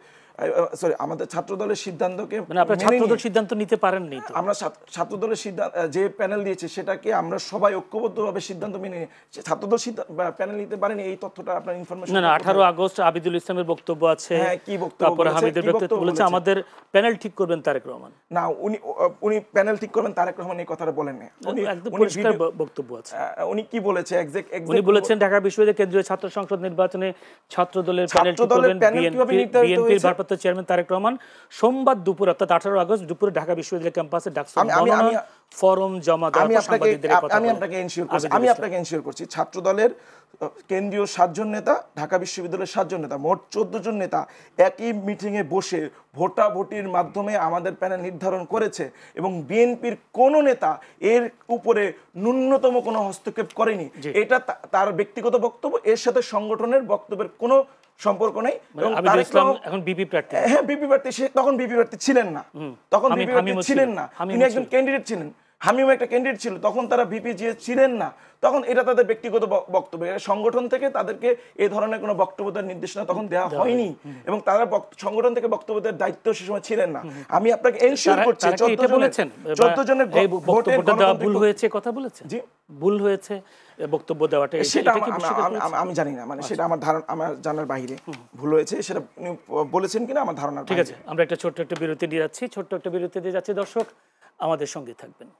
S3: সরি, আমাদের ছাত্রদলের সিদ্ধান্তকে,
S1: মানে আপনারা ছাত্রদল সিদ্ধান্ত নিতে পারেননি।
S3: আমরা ছাত্রদলের সিদ্ধান্ত যে প্যানেল দিয়েছে সেটাকে আমরা সবাই ঐক্যবদ্ধভাবে সিদ্ধান্ত মেনে নিয়ে, ছাত্রদল প্যানেল নিতে পারেনি, এই তথ্যটা আপনার ইনফরমেশন।
S1: না, 18 আগস্ট আবিদুল ইসলামের বক্তব্য আছে,
S3: হ্যাঁ, কি বক্তব্য,
S1: তারপরে হামিদের বক্তব্য বলেছে আমাদের প্যানেল ঠিক করবেন তারেক রহমান।
S3: না, উনি প্যানেল ঠিক করবেন তারেক রহমান এই কথাটা বলেন না।
S1: একদম পরিষ্কার বক্তব্য আছে।
S3: উনি কি বলেছে
S1: উনি বলেছেন ঢাকা বিশ্ববিদ্যালয় কেন্দ্রীয় ছাত্র সংসদ নির্বাচনে ছাত্রদলের প্যানেল ঠিক করবেন বিএনপির ভারপ্রাপ্ত চেয়ারম্যান তারেক রহমান। সোমবার দুপুর, অর্থাৎ 18 আগস্ট দুপুরে ঢাকা বিশ্ববিদ্যালয় ক্যাম্পাসে ডাকসু ফরম জমা দেওয়ার পর সাংবাদিকদের কথা
S3: আমি আপনাকে এনশিওর করছি ছাত্রদলের কেন্দ্রীয় 7 জন নেতা, ঢাকা বিশ্ববিদ্যালয়ের 7 জন নেতা, মোট 14 জন নেতা একই মিটিংয়ে বসে ভোটাভুটির মাধ্যমে আমাদের প্যানেল নির্ধারণ করেছে এবং বিএনপির কোন নেতা এর উপরে ন্যূনতম কোনো হস্তক্ষেপ করেনি। এটা তার ব্যক্তিগত বক্তব্য, এর সাথে সংগঠনের বক্তব্যের কোনো সম্পর্ক নেই।
S1: এখন বিপি প্রার্থী,
S3: হ্যাঁ বিপি প্রার্থী, সে তখন বিপি প্রার্থী ছিলেন না, তখন বিপি প্রার্থী ছিলেন না, তিনি একজন ক্যান্ডিডেট ছিলেন, হামিম একটা ক্যান্ডিডেট ছিল, তখন তারা বিপি ছিলেন না, তখন এটা তাদের ব্যক্তিগত বক্তব্য। সংগঠন থেকে তাদেরকে এই ধরনের কোনো বক্তব্য দেওয়ার নির্দেশনা তখন দেওয়া হয়নি এবং তারা সংগঠন থেকে বক্তব্য দেওয়ার দায়িত্ব সে সময় ছিলেন না। আমি আপনাকে এনশিওর করছি 14 জনের
S1: বক্তব্যটা দেওয়া ভুল হয়েছে, কথা বলেছেন জি, ভুল হয়েছে বক্তব্য দেওয়াটা,
S3: সেটা আমি জানি না, মানে সেটা আমার জানার বাইরে ভুল হয়েছে, সেটা উনি বলেছেন কিনা আমার ধারণা।
S1: ঠিক আছে, আমরা একটা ছোট্ট একটা বিরতি দিয়ে যাচ্ছি, ছোট্ট একটা বিরতি দিয়ে যাচ্ছি, দর্শক আমাদের সঙ্গে থাকবেন।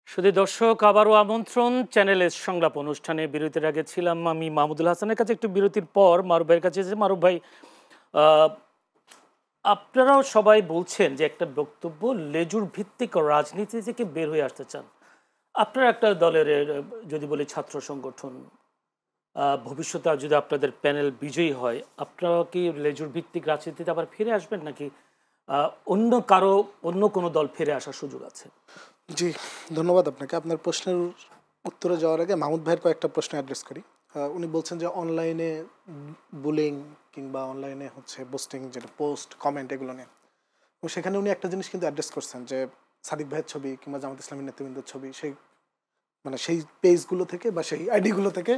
S1: শুধু দর্শক, আবারও আমন্ত্রণ চ্যানেলের সংলাপ অনুষ্ঠানে। বিরতির আগে ছিলাম আমি মাহমুদুল হাসানের কাছে, একটু বিরতির পর মারুফ ভাইয়ের কাছে। মারুফ ভাই, আপনারাও সবাই বলছেন যে একটা বক্তব্য লেজুর ভিত্তিক রাজনীতি থেকে বের হয়ে আসতে চান। আপনারা একটা দলের, যদি বলি ছাত্র সংগঠন, ভবিষ্যতে আর যদি আপনাদের প্যানেল বিজয়ী হয়, আপনারা কি লেজুর ভিত্তিক রাজনীতিতে আবার ফিরে আসবেন, নাকি অন্য কোনো দল ফিরে আসার সুযোগ আছে?
S2: জি, ধন্যবাদ আপনাকে। আপনার প্রশ্নের উত্তরে যাওয়ার আগে মাহমুদ ভাইয়ের কয়েকটা প্রশ্ন অ্যাড্রেস করি। উনি বলছেন যে অনলাইনে বুলিং কিংবা অনলাইনে হচ্ছে পোস্টিং, যেটা পোস্ট কমেন্ট, এগুলো নিয়ে। এবং সেখানে উনি একটা জিনিস কিন্তু অ্যাড্রেস করছেন যে সাদিক ভাইয়ের ছবি কিংবা জামাত ইসলামী নেতৃবৃন্দের ছবি সেই পেজগুলো থেকে বা সেই আইডিগুলো থেকে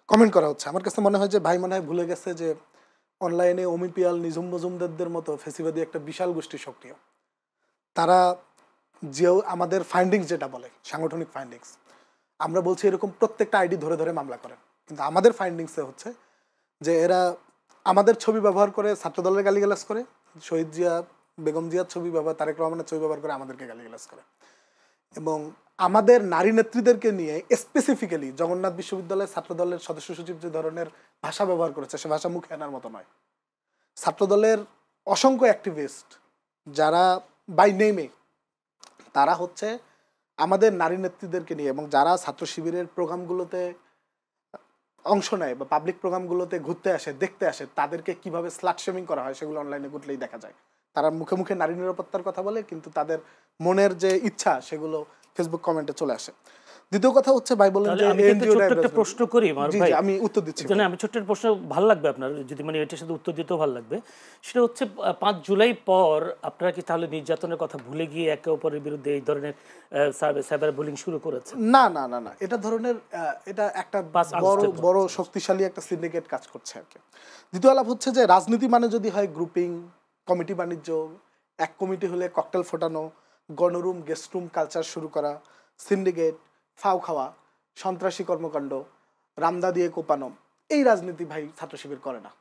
S2: কমেন্ট করা হচ্ছে। আমার কাছে মনে হয় যে ভাই মনে হয় ভুলে গেছে যে অনলাইনে অমিপিয়াল, নিঝুম মজুমদারদের মতো ফেসিবাদী একটা বিশাল গোষ্ঠী সক্রিয়। তারা যেও আমাদের ফাইন্ডিংস, যেটা বলে সাংগঠনিক ফাইন্ডিংস, আমরা বলছি এরকম প্রত্যেকটা আইডি ধরে ধরে মামলা করেন, কিন্তু আমাদের ফাইন্ডিংসে হচ্ছে যে এরা আমাদের ছবি ব্যবহার করে ছাত্রদলের গালিগালাজ করে, শহীদ জিয়া, বেগম জিয়ার ছবি ব্যবহার, তারেক রহমানের ছবি ব্যবহার করে আমাদেরকে গালিগালাজ করে, এবং আমাদের নারী নেত্রীদেরকে নিয়ে স্পেসিফিক্যালি জগন্নাথ বিশ্ববিদ্যালয়ের ছাত্রদলের সদস্য সচিব যে ধরনের ভাষা ব্যবহার করেছে, সে ভাষা মুখে আনার মতো নয়। ছাত্রদলের অসংখ্য অ্যাক্টিভিস্ট যারা বাই নেমে, তারা হচ্ছে আমাদের নারী নেত্রীদেরকে নিয়ে, এবং যারা ছাত্র শিবিরের প্রোগ্রামগুলোতে অংশ নেয় বা পাবলিক প্রোগ্রামগুলোতে ঘুরতে আসে, দেখতে আসে, তাদেরকে কিভাবে স্লাট শেমিং করা হয় সেগুলো অনলাইনে ঘুরলেই দেখা যায়। তারা মুখে মুখে নারী নিরাপত্তার কথা বলে, কিন্তু তাদের মনের যে ইচ্ছা সেগুলো ফেসবুক কমেন্টে চলে আসে। দ্বিতীয় কথা হচ্ছে ভাই বলেন যে
S1: একটা প্রশ্ন করি ভাই,
S2: আমি উত্তর দিচ্ছি।
S1: আমি ছোট্ট প্রশ্ন, ভালো লাগবে আপনার যদি মানে এটার সাথে উত্তর দিতেও ভালো লাগবে। সেটা হচ্ছে 5 জুলাই পর আপনারা কি তাহলে নির্যাতনের কথা ভুলে গিয়ে একে অপরের বিরুদ্ধে এই ধরনের সাইবার বুলিং শুরু করেছে?
S2: না না না না, এটা ধরনের এটা একটা বড় শক্তিশালী একটা সিন্ডিকেট কাজ করছে আর কি। দ্বিতীয় আলাপ হচ্ছে যে রাজনীতি মানে যদি হয় গ্রুপিং, কমিটি বাণিজ্য, এক কমিটি হলে ককটেল ফোটানো, গণরুম গেস্ট রুম কালচার শুরু করা, সিন্ডিকেট, ফাও খাওয়া, সন্ত্রাসী কর্মকাণ্ড, রামদা দিয়ে কোপানো, এই রাজনীতি ভাই ছাত্র শিবির করে না।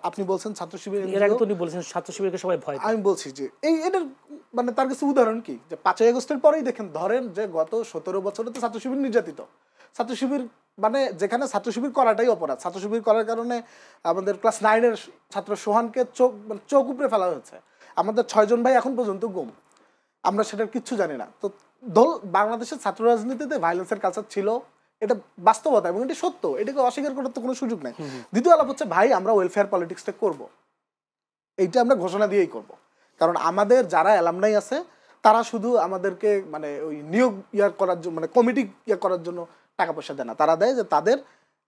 S2: আপনি বলছেন ছাত্র শিবির,
S1: এর আগে তো উনি বলেছেন ছাত্র শিবিরকে সবাই ভয় পায়।
S2: আমি বলছি যে এটার মানে তার কাছে উদাহরণ কি, যে 5ই আগস্টের পরেই দেখেন, ধরেন যে গত 17 বছরে তো ছাত্র শিবির নির্যাতিত। ছাত্র শিবির মানে যেখানে ছাত্র শিবির করাটাই অপরাধ, ছাত্র শিবির করার কারণে আমাদের ক্লাস 9-এর ছাত্র সোহানকে চোখ উপরে ফেলা হয়েছে। আমাদের 6 জন ভাই এখন পর্যন্ত গুম, আমরা সেটার কিচ্ছু জানি না। তো বাংলাদেশের ছাত্র রাজনীতিতে ভায়োলেন্সের কালচার ছিল, এটা বাস্তবতা এবং এটি সত্য, এটাকে অস্বীকার করার তো কোনো সুযোগ নেই। দ্বিতীয় আলাপ হচ্ছে ভাই আমরা ওয়েলফেয়ার পলিটিক্সটা করব, এইটা আমরা ঘোষণা দিয়েই করব। কারণ আমাদের যারা অ্যালামনাই আছে তারা শুধু আমাদেরকে মানে ওই নিয়োগ করার জন্য, মানে কমিটি করার জন্য টাকা পয়সা দেয় না, তারা দেয় যে তাদের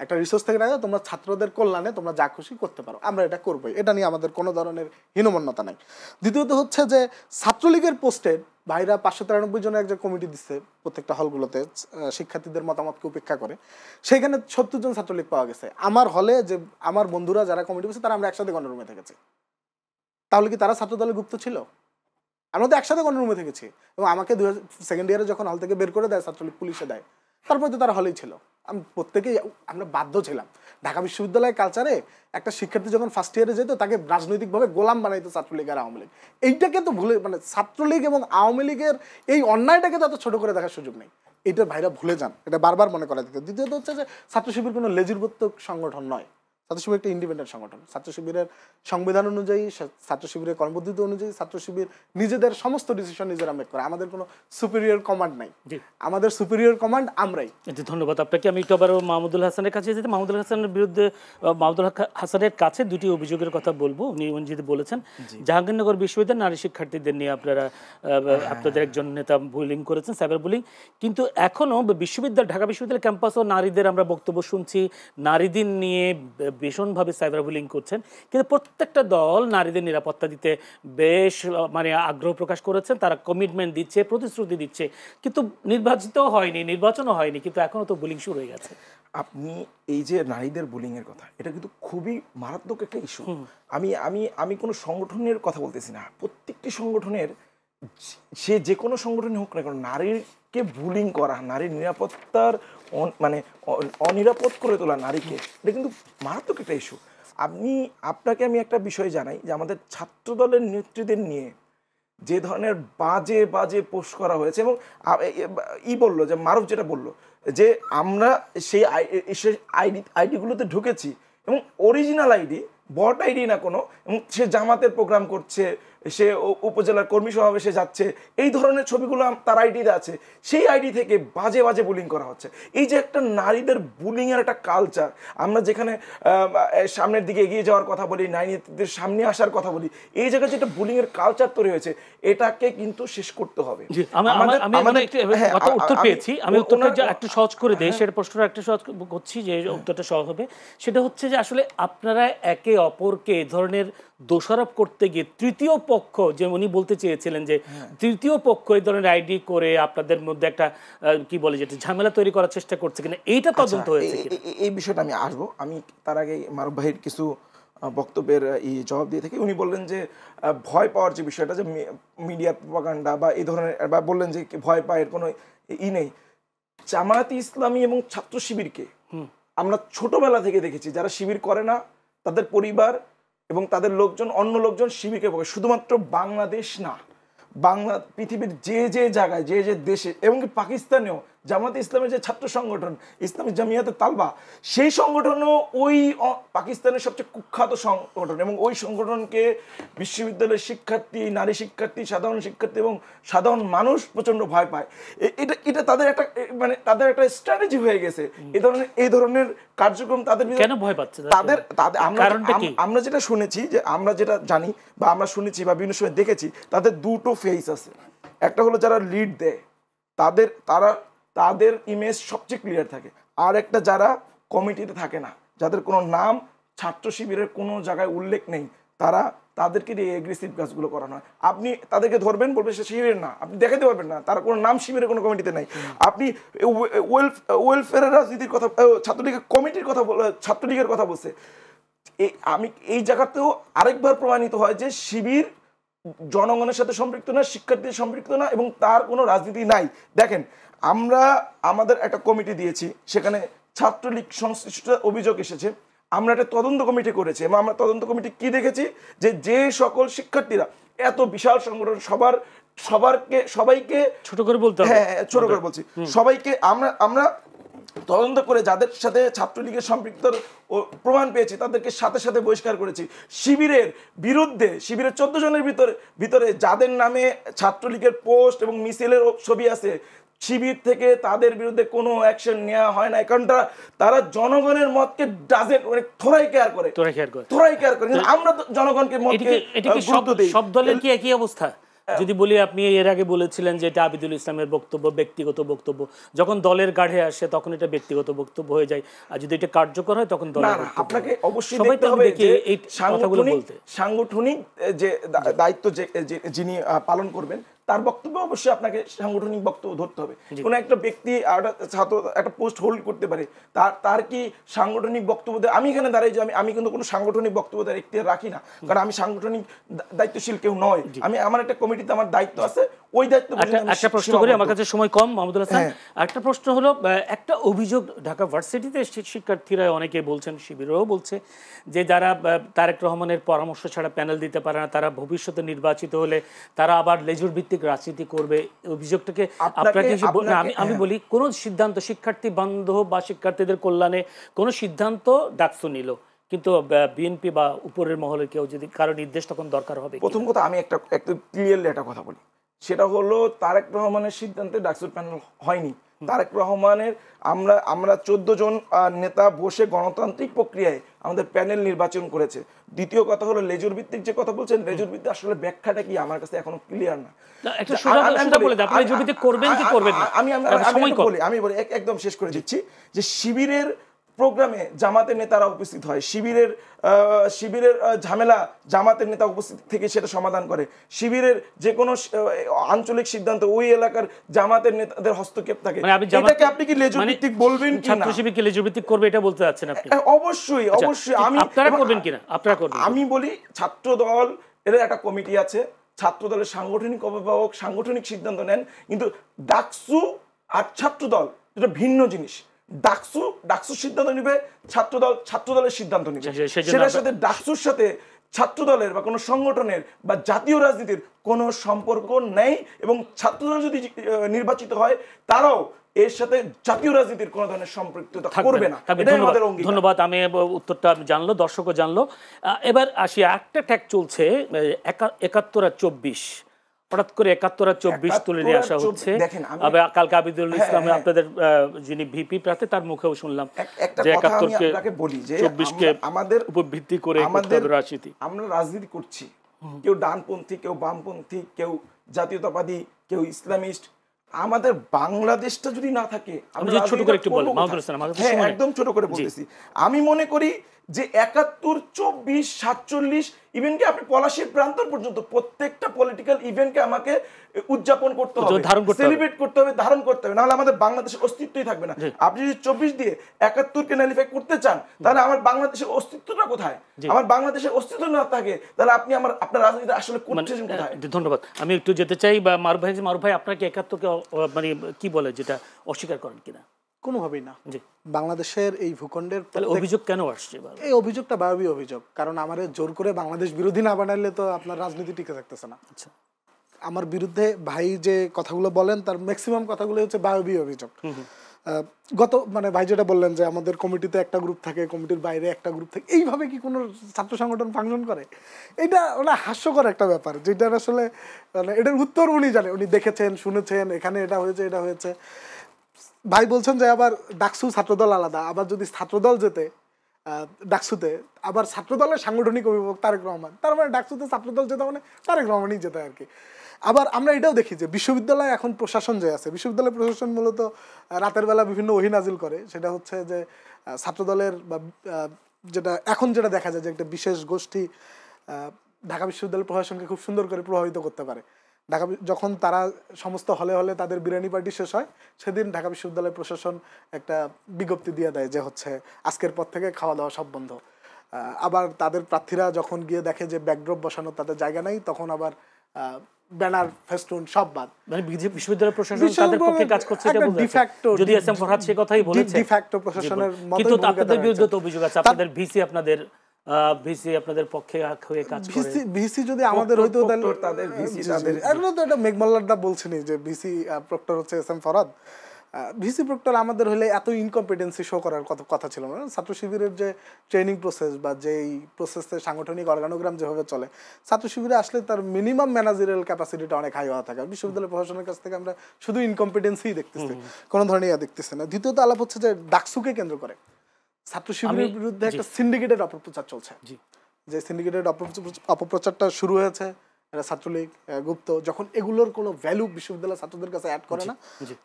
S2: একটা রিসোর্স থেকে না, তোমরা ছাত্রদের কল্যাণে তোমরা যা খুশি করতে পারো, আমরা এটা করবোই, এটা নিয়ে আমাদের কোনো ধরনের হীনমন্যতা নাই। দ্বিতীয়ত হচ্ছে যে ছাত্রলীগের পোস্টে ভাইরা 593 জনের একটা কমিটি দিচ্ছে প্রত্যেকটা হলগুলোতে শিক্ষার্থীদের মতামতকে উপেক্ষা করে, সেখানে 70 জন ছাত্রলীগ পাওয়া গেছে। আমার হলে যে আমার বন্ধুরা যারা কমিটি দিচ্ছে তারা আমরা একসাথে গণরুমে থেকেছি, তাহলে কি তারা ছাত্র দলে গুপ্ত ছিল? আমরা তো একসাথে গণরুমে থেকেছি, এবং আমাকে 2nd ইয়ারে যখন হল থেকে বের করে দেয় ছাত্রলীগ, পুলিশে দেয়, তারপরে তো তারা হলেই ছিল। প্রত্যেকেই আমরা বাধ্য ছিলাম। ঢাকা বিশ্ববিদ্যালয়ের কালচারে একটা শিক্ষার্থী যখন ফার্স্ট ইয়ারে যেত তাকে রাজনৈতিকভাবে গোলাম বানাইতো ছাত্রলীগ আর আওয়ামী লীগ। এইটাকে তো ভুলে, মানে ছাত্রলীগ এবং আওয়ামী লীগের এই অন্যায়টাকে তো এত ছোট করে দেখার সুযোগ নেই, এটা ভাইরা ভুলে যান, এটা বারবার মনে করা দিতে। দ্বিতীয়ত হচ্ছে যে ছাত্র শিবির কোনো লেজিরবর্তক সংগঠন নয়, ছাত্র শিবির একটা ইন্ডিপেন্ডেন্ট সংগঠন। ছাত্র শিবিরের সংবিধান অনুযায়ী, ছাত্র শিবিরের কর্মপদ্ধতি অনুযায়ী ছাত্র শিবির নিজেদের সমস্ত ডিসিশন নিজেরা মেক করে, আমাদের কোনো সুপিরিয়র কমান্ড নাই, আমাদের সুপিরিয়র কমান্ড আমরাই।
S1: ধন্যবাদ আপনাকে। আমি একটু আবার মাহমুদুল হাসানের কাছে যেতে, মাহমুদুল হাসানের বিরুদ্ধে, মাহমুদুল হাসানের কাছে দুটি অভিযোগের কথা বলবো। উনি যদি বলেছেন জাহাঙ্গীরনগর বিশ্ববিদ্যালয়ের নারী শিক্ষার্থীদের নিয়ে আপনাদের একজন নেতা বুলিং করেছেন, সাইবার বুলিং, কিন্তু এখনো ঢাকা বিশ্ববিদ্যালয় ক্যাম্পাসও নারীদের আমরা বক্তব্য শুনছি, নারীদের নিয়ে ভীষণভাবে সাইবার বুলিং করছেন, কিন্তু প্রত্যেকটা দল নারীদের নিরাপত্তা দিতে বেশ মানে আগ্রহ প্রকাশ করেছেন, তারা কমিটমেন্ট দিচ্ছে, প্রতিশ্রুতি দিচ্ছে, কিন্তু নির্বাচনও হয়নি, কিন্তু এখনো তো বুলিং শুরু হয়ে গেছে।
S3: আপনি এই যে নারীদের বুলিং এর কথা, এটা কিন্তু খুবই মারাত্মক একটা ইস্যু। আমি আমি আমি কোনো সংগঠনের কথা বলতেছি না, প্রত্যেকটি সংগঠনের, সে যে কোনো সংগঠনই হোক না কেন, নারীকে বুলিং করা, নারীর নিরাপত্তার মানে অনিরাপদ করে তোলা নারীকে, এটা কিন্তু মারাত্মক একটা ইস্যু। আপনাকে আমি একটা বিষয় জানাই যে আমাদের ছাত্রদলের নেত্রীদের নিয়ে যে ধরনের বাজে বাজে পোস্ট করা হয়েছে, এবং বললো যে মারুফ যেটা বললো যে আমরা সেই আইডিগুলোতে ঢুকেছি, এবং অরিজিনাল আইডি, বট আইডি না কোনো, এবং সে জামাতের প্রোগ্রাম করছে, সে উপজেলার কর্মী সমাবেশে যাচ্ছে, এই ধরনের ছবিগুলো তার আইডিতে আছে। সেই আইডি থেকে বাজে বাজে বুলিং করা হচ্ছে। এই যে একটা নারীদের বুলিং এর একটা কালচার, আমরা যেখানে সামনের দিকে এগিয়ে যাওয়ার কথা বলি, নারীদের সামনে আসার কথা বলি, এই জায়গায় যেটা বুলিং এর কালচার তৈরি হয়েছে এটাকে কিন্তু শেষ করতে হবে।
S1: উত্তর পেয়েছি, আমি উত্তরটা একটু সহজ করে দিই, সেটা প্রশ্নটা একটু সহজ করছি যে উত্তরটা সহজ হবে। সেটা হচ্ছে যে আসলে আপনারা একে অপরকে এই ধরনের দোষারোপ করতে গিয়ে তৃতীয় পক্ষ, যে উনি বলতে চেয়েছিলেন যে তৃতীয় পক্ষ এই ধরনের আইডি করে আপনাদের মধ্যে একটা কি বলে যেটা ঝামেলা তৈরি করার চেষ্টা করছে কিনা, এইটা তদন্ত হয়েছে কিনা?
S3: এই বিষয়টা আমি আসবো। আমি তার আগে মারুফ ভাইয়ের কিছু বক্তব্যের জবাব দিয়ে থাকি। উনি বললেন যে ভয় পাওয়ার যে বিষয়টা, যে মিডিয়ার প্রপাগান্ডা বা এই ধরনের, বা বললেন যে ভয় পায়ের কোনো নেই। জামায়াতে ইসলামী এবং ছাত্র শিবিরকে আমরা ছোটবেলা থেকে দেখেছি, যারা শিবির করে না তাদের পরিবার এবং তাদের লোকজন, অন্য লোকজন শিবিরকে বলে। শুধুমাত্র বাংলাদেশ না, পৃথিবীর যে যে জায়গায়, যে যে দেশে, এমনকি পাকিস্তানেও জামায়াতে ইসলামের যে ছাত্র সংগঠন ইসলামী জামিয়াতে তালবা, সেই সংগঠনও ওই পাকিস্তানের সবচেয়ে কুখ্যাত সংগঠন, এবং ওই সংগঠনকে বিশ্ববিদ্যালয়ের শিক্ষার্থী, নারী শিক্ষার্থী, সাধারণ শিক্ষার্থী এবং সাধারণ মানুষ প্রচণ্ড ভয় পায়। এটা তাদের একটা, মানে তাদের একটা স্ট্র্যাটেজি হয়ে গেছে। এই ধরনের কার্যক্রম তাদের
S1: কেন ভয় পাচ্ছে
S3: তাদের আমরা যেটা শুনেছি, যে আমরা যেটা জানি বা আমরা শুনেছি বা বিভিন্ন সময় দেখেছি, তাদের দুটো ফেস আছে। একটা হলো যারা লিড দেয়, তাদের ইমেজ সবচেয়ে ক্লিয়ার থাকে। আর একটা যারা কমিটিতে থাকে না, যাদের কোনো নাম ছাত্র শিবিরের কোনো জায়গায় উল্লেখ নেই, তাদেরকে দিয়ে এগ্রেসিভ কাজগুলো করানো হয়। আপনি তাদেরকে ধরবেন, বলবে সে শিবিরের না, আপনি দেখাতে পারবেন না তার কোনো নাম শিবিরের কোনো কমিটিতে নাই। আপনি ওয়েলফেয়ারের রাজনীতির কথা, ছাত্রলীগের কমিটির কথা, ছাত্রলীগের কথা বলছে। এই জায়গাতেও আরেকবার প্রমাণিত হয় যে শিবির জনগণের সাথে সম্পৃক্ত না, শিক্ষার্থীদের সম্পৃক্ত না, এবং তার কোনো রাজনীতি নাই। দেখেন, আমরা আমাদের একটা কমিটি দিয়েছি, সেখানে ছাত্রলীগ সংশ্লিষ্ট অভিযোগ এসেছে, আমরা একটা তদন্ত কমিটি করেছি, এবং আমরা তদন্ত কমিটি কি দেখেছি, যে সকল শিক্ষার্থীরা, এত বিশাল সংগঠন, সবাইকে
S1: ছোট করে বলতে হবে,
S3: হ্যাঁ ছোট করে বলছি, সবাইকে আমরা তদন্ত করে যাদের সাথে ছাত্রলীগের সম্পৃক্তর প্রমাণ পেয়েছি তাদেরকে সাথে সাথে বহিষ্কার করেছি। শিবিরের বিরুদ্ধে, শিবিরের 14 জনের ভিতরে যাদের নামে ছাত্রলীগের পোস্ট এবং মিছিলের ছবি আছে, শিবির থেকে তাদের বিরুদ্ধে কোনো অ্যাকশন নেওয়া হয় না, কারণ তারা জনগণের মতকে থোড়াই কেয়ার করে। আমরা জনগণকে গুরুত্ব দেই।
S1: সব দলের কি একই অবস্থা? যদি বলি, আপনি এর আগে বলেছিলেন যে এটা আবিদুল ইসলামের বক্তব্য, ব্যক্তিগত বক্তব্য, যখন দলের গাড়ে আসে তখন এটা ব্যক্তিগত বক্তব্য হয়ে যায়, আর যদি এটা কার্যকর হয় তখন দলের।
S3: আপনাকে অবশ্যই দেখতে হবে যে এই সাংগঠনিক যে দায়িত্ব যিনি পালন করবেন তার বক্তব্য অবশ্যই আপনাকে সাংগঠনিক বক্তব্য ধরতে হবে। কোনো একটা ব্যক্তি একটা পোস্ট হোল্ড করতে পারে, তার কি সাংগঠনিক বক্তব্য দেয়? আমি এখানে দাঁড়াই যে আমি কিন্তু কোনো সাংগঠনিক বক্তব্য দেওয়ার এখতিয়ার রাখি না, কারণ আমি সাংগঠনিক দায়িত্বশীল কেউ নয়। আমার একটা কমিটিতে আমার দায়িত্ব আছে, ওই দায়িত্ব।
S1: একটা প্রশ্ন করি, আমার কাছে সময় কম, মাহমুদুল হাসান। একটা প্রশ্ন হলো, একটা অভিযোগ ঢাকা ভার্সিটিতে শিক্ষার্থীরা অনেকে বলছেন, শিবিরও বলছে, যে যারা তারেক রহমানের পরামর্শ ছাড়া প্যানেল দিতে পারে না, তারা ভবিষ্যতে নির্বাচিত হলে তারা আবার লেজুর ভিত্তিক রাজনীতি করবে। অভিযোগটাকে আপনাকে আমি বলি, কোন সিদ্ধান্ত শিক্ষার্থী বান্ধব বা শিক্ষার্থীদের কল্যাণে কোন সিদ্ধান্ত ডাকসু নিল, কিন্তু বিএনপি বা উপরের মহলের কেউ যদি কারো নির্দেশ তখন দরকার হবে।
S3: প্রথম কথা, আমি একটা ক্লিয়ারলি একটা কথা বলি, সেটা হলো তারেক রহমানের সিদ্ধান্তে ডাকসুর প্যানেল হয়নি। তারেক রহমানের আমরা 14 জন নেতা বসে গণতান্ত্রিক প্রক্রিয়ায় আমাদের প্যানেল নির্বাচন করেছে। দ্বিতীয় কথা হলো লেজুর ভিত্তিক যে কথা বলছেন, লেজুর ভিত্তিক আসলে ব্যাখ্যাটা কি আমার কাছে এখনো ক্লিয়ার না। আমি বলি একদম শেষ করে দিচ্ছি, যে শিবিরের প্রোগ্রামে জামাতের নেতারা উপস্থিত হয়, শিবিরের ঝামেলা জামাতের নেতা উপস্থিত থেকে সেটা সমাধান করে, শিবিরের যে কোনো আঞ্চলিক সিদ্ধান্ত ওই এলাকার জামাতের নেতাদের হস্তক্ষেপ থাকে। এটাকে আপনি কি লেজুর ভিত্তিক বলবেন কিনা?
S1: ছাত্র শিবিরকে লেজুর ভিত্তিক করবে এটা বলতে চাচ্ছেন আপনি?
S3: অবশ্যই।
S1: আপনারা করবেন কিনা? আপনারা করবেন।
S3: আমি বলি, ছাত্র দল এর একটা কমিটি আছে, ছাত্র দলের সাংগঠনিক অভিভাবক সাংগঠনিক সিদ্ধান্ত নেন, কিন্তু ডাকসু আর ছাত্র দল এটা ভিন্ন জিনিস। ডাকসু সিদ্ধান্ত নিবে, ছাত্র দলের সিদ্ধান্ত নিবে। সেটার সাথে ডাকসুর সাথে ছাত্র দলের বা কোনো সংগঠনের বা জাতীয় রাজনীতির কোনো সম্পর্ক নেই, এবং ছাত্র দল যদি নির্বাচিত হয় তারাও এর সাথে জাতীয় রাজনীতির কোনো ধরনের সম্পৃক্ততা করবে না। এটাই আমাদের অঙ্গীকার।
S1: ধন্যবাদ। আমি উত্তরটা জানলো, দর্শকও জানলো। এবার আসি, একটা ট্যাগ চলছে ৭১ আর ২৪, হঠাৎ করে ৭১ আর ২৪ তুলে নিয়ে আসা হচ্ছে। কালকে আবিদুল ইসলাম আপনাদের যিনি ভিপি প্রার্থী, তার মুখেও শুনলাম যে ৭১কে
S3: বলি যে
S1: ২৪কে আমাদের উপর ভিত্তি করে আমাদের রাজনীতি,
S3: আমরা রাজনীতি করছি, কেউ ডানপন্থী, কেউ বামপন্থী, কেউ জাতীয়তাবাদী, কেউ ইসলামিস্ট। আমাদের বাংলাদেশটা যদি না থাকে,
S1: ছোট করে একটু বলবো,
S3: একদম ছোট করে বলতেছি, আমি মনে করি যে ৭১, ২৪, ৪৭, ইভেন কি আপনি পলাশীর প্রান্তর পর্যন্ত প্রত্যেকটা পলিটিক্যাল ইভেন্টকে আমাকে উদযাপন করতে হবে, সেলিব্রেট করতে হবে, ধারণ করতে হবে, নাহলে আমাদের বাংলাদেশের অস্তিত্বই থাকবে না। আপনি যদি ২৪ দিয়ে ৭১কে ন্যালিফাই করতে চান, তাহলে আমার বাংলাদেশের অস্তিত্বটা কোথায়? আমার বাংলাদেশের অস্তিত্ব না থাকে, তাহলে আপনি আপনার রাজনীতি আসলে করছেন কোথায়?
S1: ধন্যবাদ। আমি একটু যেতে চাই বা মারুফ ভাই, আপনাকে ৭১কে মানে কি বলে, যেটা অস্বীকার করেন কিনা?
S2: কোনোভাবেই না। বাংলাদেশের এই ভূখণ্ডের
S1: অভিযোগ কেন আসছে?
S2: এই অভিযোগটা বায়বীয় অভিযোগ, কারণ আমার জোর করে বাংলাদেশ বিরোধী না বানাইলে তো আপনার রাজনীতি টিকে থাকতেছে না। আচ্ছা, আমার বিরুদ্ধে ভাই যে কথাগুলো বলেন তার ম্যাক্সিমাম কথাগুলো হচ্ছে বায়বীয় অভিযোগ। মানে ভাই যেটা বললেন যে আমাদের কমিটিতে একটা গ্রুপ থাকে, কমিটির বাইরে একটা গ্রুপ থাকে, এইভাবে কি কোনো ছাত্র সংগঠন ফাংশন করে? এটা হাস্যকর একটা ব্যাপার, যেটার আসলে মানে এটার উত্তর উনি জানে, উনি দেখেছেন, শুনেছেন, এখানে এটা হয়েছে, এটা হয়েছে। ভাই বলছেন যে আবার ডাকসু ছাত্রদল আলাদা, আবার যদি ছাত্রদল যেতে ডাকসুতে, আবার ছাত্রদলের সাংগঠনিক অভিভাবক তারেক রহমান, তার মানে ডাকসুতে ছাত্রদল যেতে মানে তারেক রহমানই যেতে আর কি। আবার আমরা এটাও দেখি যে বিশ্ববিদ্যালয়ে এখন প্রশাসন যে আছে, বিশ্ববিদ্যালয় প্রশাসন মূলত রাতের বেলা বিভিন্ন ওহী নাজিল করে। সেটা হচ্ছে যে ছাত্রদলের বা যেটা দেখা যায় যে একটা বিশেষ গোষ্ঠী ঢাকা বিশ্ববিদ্যালয় প্রশাসনকে খুব সুন্দর করে প্রভাবিত করতে পারে। যখন তারা সমস্ত হলে হলে তাদের বিরিয়ানি পার্টি শেষ হয়, সেদিন ঢাকা বিশ্ববিদ্যালয় প্রশাসন একটা বিজ্ঞপ্তি দিয়ে দেয় যে হচ্ছে আজকের পর থেকে খাওয়া দাওয়া সব বন্ধ। আবার তাদের প্রার্থীরা যখন গিয়ে দেখে যে ব্যাকড্রপ বসানো তাদের জায়গা নাই, তখন আবার ব্যানার, ফেস্টুন সব বাদ।
S1: মানে বিশ্ববিদ্যালয় প্রশাসন তাদের পক্ষে কাজ করছে, এটা
S2: ডিফ্যাক্টো,
S1: যদি এসএম ফরহাদ সে কথাই বলেছে,
S2: ডিফ্যাক্টো প্রশাসনের মতো।
S1: কিন্তু আপনাদের বিরুদ্ধে তো অভিযোগ আছে, আপনাদের ভিসি আপনাদের পক্ষে হয়ে কাজ করে।
S2: ভিসি যদি আমাদের হইতো তাহলে তাদের ভিসি, এগুলো তো এটা মেঘমল্লারটা বলছেনই যে ভিসি প্রক্টর হচ্ছে এসএম ফরহাদ। ভিসি প্রক্টর আমাদের হলে এত ইনকম্পিটেন্সি শো করার কথা ছিল না। ছাত্র শিবিরের যে ট্রেনিং প্রসেস বা যেই প্রসেসে সাংগঠনিক অর্গানোগ্রাম যেভাবে চলে, ছাত্র শিবিরে আসলে তার মিনিমাম ম্যানেজারিয়াল ক্যাপাসিটিটা অনেক হাই হওয়া থাকে। বিশ্ববিদ্যালয় প্রশাসনের কাছ থেকে আমরা শুধু ইনকম্পিটেন্সিই দেখতেছি, কোনো ধরনের দেখতেছি না। দ্বিতীয়ত আলাপ হচ্ছে যে ডাকসুকে কেন্দ্র করে ছাত্র শিবিরের বিরুদ্ধে একটা সিন্ডিকেটেড অপপ্রচার চলছে। যে সিন্ডিকেটেড অপপ্রচারটা শুরু হয়েছে ছাত্রলীগ, গুপ্ত, যখন এগুলোর কোনো ভ্যালু বিশ্ববিদ্যালয় ছাত্রদের কাছে অ্যাড করে না,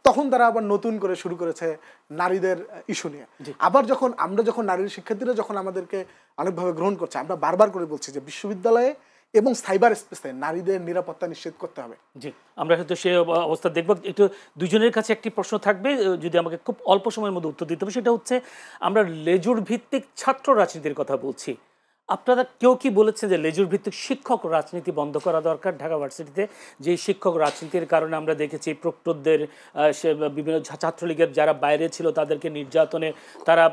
S2: তখন তারা আবার নতুন করে শুরু করেছে নারীদের ইস্যু নিয়ে। আবার যখন নারীর শিক্ষার্থীরা যখন আমাদেরকে অনেকভাবে গ্রহণ করছে, আমরা বারবার করে বলছি যে বিশ্ববিদ্যালয়ে এবং সাইবার স্পেসে নারীদের নিরাপত্তা নিশ্চিত করতে হবে।
S1: জি, আমরা হয়তো সেই অবস্থা দেখব। একটু দুজনের কাছে একটি প্রশ্ন থাকবে, যদি আমাকে খুব অল্প সময়ের মধ্যে উত্তর দিতে হবে। সেটা হচ্ছে, আমরা লেজুর ভিত্তিক ছাত্র রাজনীতির কথা বলছি, আপনারা কেউ কি বলেছেন যে লেজুর ভিত্তিক শিক্ষক রাজনীতি বন্ধ করা দরকার? ঢাকা ভার্সিটিতে যে শিক্ষক রাজনীতির কারণে আমরা দেখেছি প্রক্টরদের, বিভিন্ন ছাত্রলীগের যারা বাইরে ছিল তাদেরকে নির্যাতনে তারা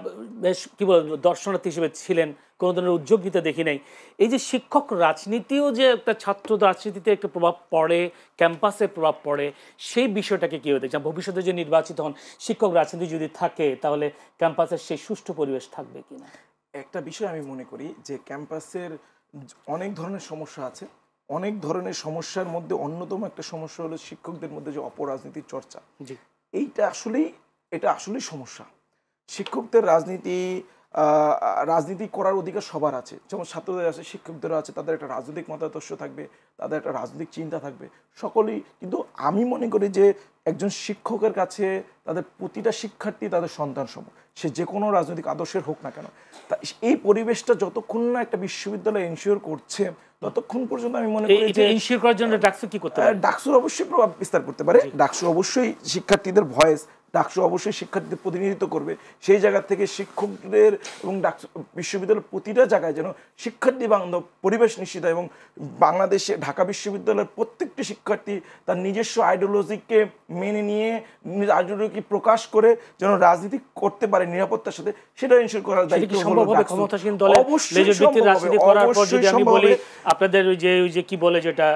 S1: বেশ কি বল দর্শনার্থী হিসেবে ছিলেন, কোনো ধরনের উদ্যোগিতা দেখি নাই। এই যে শিক্ষক রাজনীতিও যে একটা ছাত্র রাজনীতিতে একটা প্রভাব পড়ে, ক্যাম্পাসে প্রভাব পড়ে, সেই বিষয়টাকে কীভাবে দেখছেন? ভবিষ্যতে যে নির্বাচিত হন শিক্ষক রাজনীতি যদি থাকে, তাহলে ক্যাম্পাসের সেই সুষ্ঠু পরিবেশ থাকবে কিনা?
S3: একটা বিষয় আমি মনে করি যে ক্যাম্পাসের অনেক ধরনের সমস্যা আছে। অনেক ধরনের সমস্যার মধ্যে অন্যতম একটা সমস্যা হলো শিক্ষকদের মধ্যে যে অপরাজনীতির চর্চা। এটা আসলেই সমস্যা। শিক্ষকদের রাজনীতি করার অধিকার সবার আছে, যেমন ছাত্রদের আছে, শিক্ষকদেরও আছে। তাদের একটা রাজনৈতিক মতাদর্শ থাকবে, তাদের একটা রাজনৈতিক চিন্তা থাকবে, সকলেই। কিন্তু আমি মনে করি যে একজন শিক্ষকের কাছে তাদের প্রতিটা শিক্ষার্থী তাদের সন্তান সম, সে যে কোনো রাজনৈতিক আদর্শের হোক না কেন। তা এই পরিবেশটা যতক্ষণ না একটা বিশ্ববিদ্যালয় এনশিওর করছে, ততক্ষণ পর্যন্ত আমি মনে করি যে
S1: এনশিওর করার জন্য ডাকসু কি করতে পারে?
S3: ডাকসুর অবশ্যই প্রভাব বিস্তার করতে পারে। ডাকসু অবশ্যই শিক্ষার্থীদের ভয়েস, ডাকসু অবশ্যই শিক্ষার্থীদের প্রতিনিধিত্ব করবে। সেই জায়গা থেকে শিক্ষকদের এবং ডাকসু বিশ্ববিদ্যালয়ের প্রতিটা জায়গায় যেন শিক্ষার্থী বান্ধব পরিবেশ নিশ্চিত হয়, এবং বাংলাদেশে ঢাকা বিশ্ববিদ্যালয়ের প্রত্যেকটি শিক্ষার্থী তার নিজস্ব আইডিওলজিকে মেনে নিয়ে আইডিওলজি প্রকাশ করে যেন রাজনীতি করতে পারে নিরাপত্তার সাথে, সেটা এনশিওর করার দায়িত্ব হলো
S1: ক্ষমতাসীন দলের রাজনীতি করার পর। যদি আমি বলি আপনাদের ওই যে কি বলে যেটা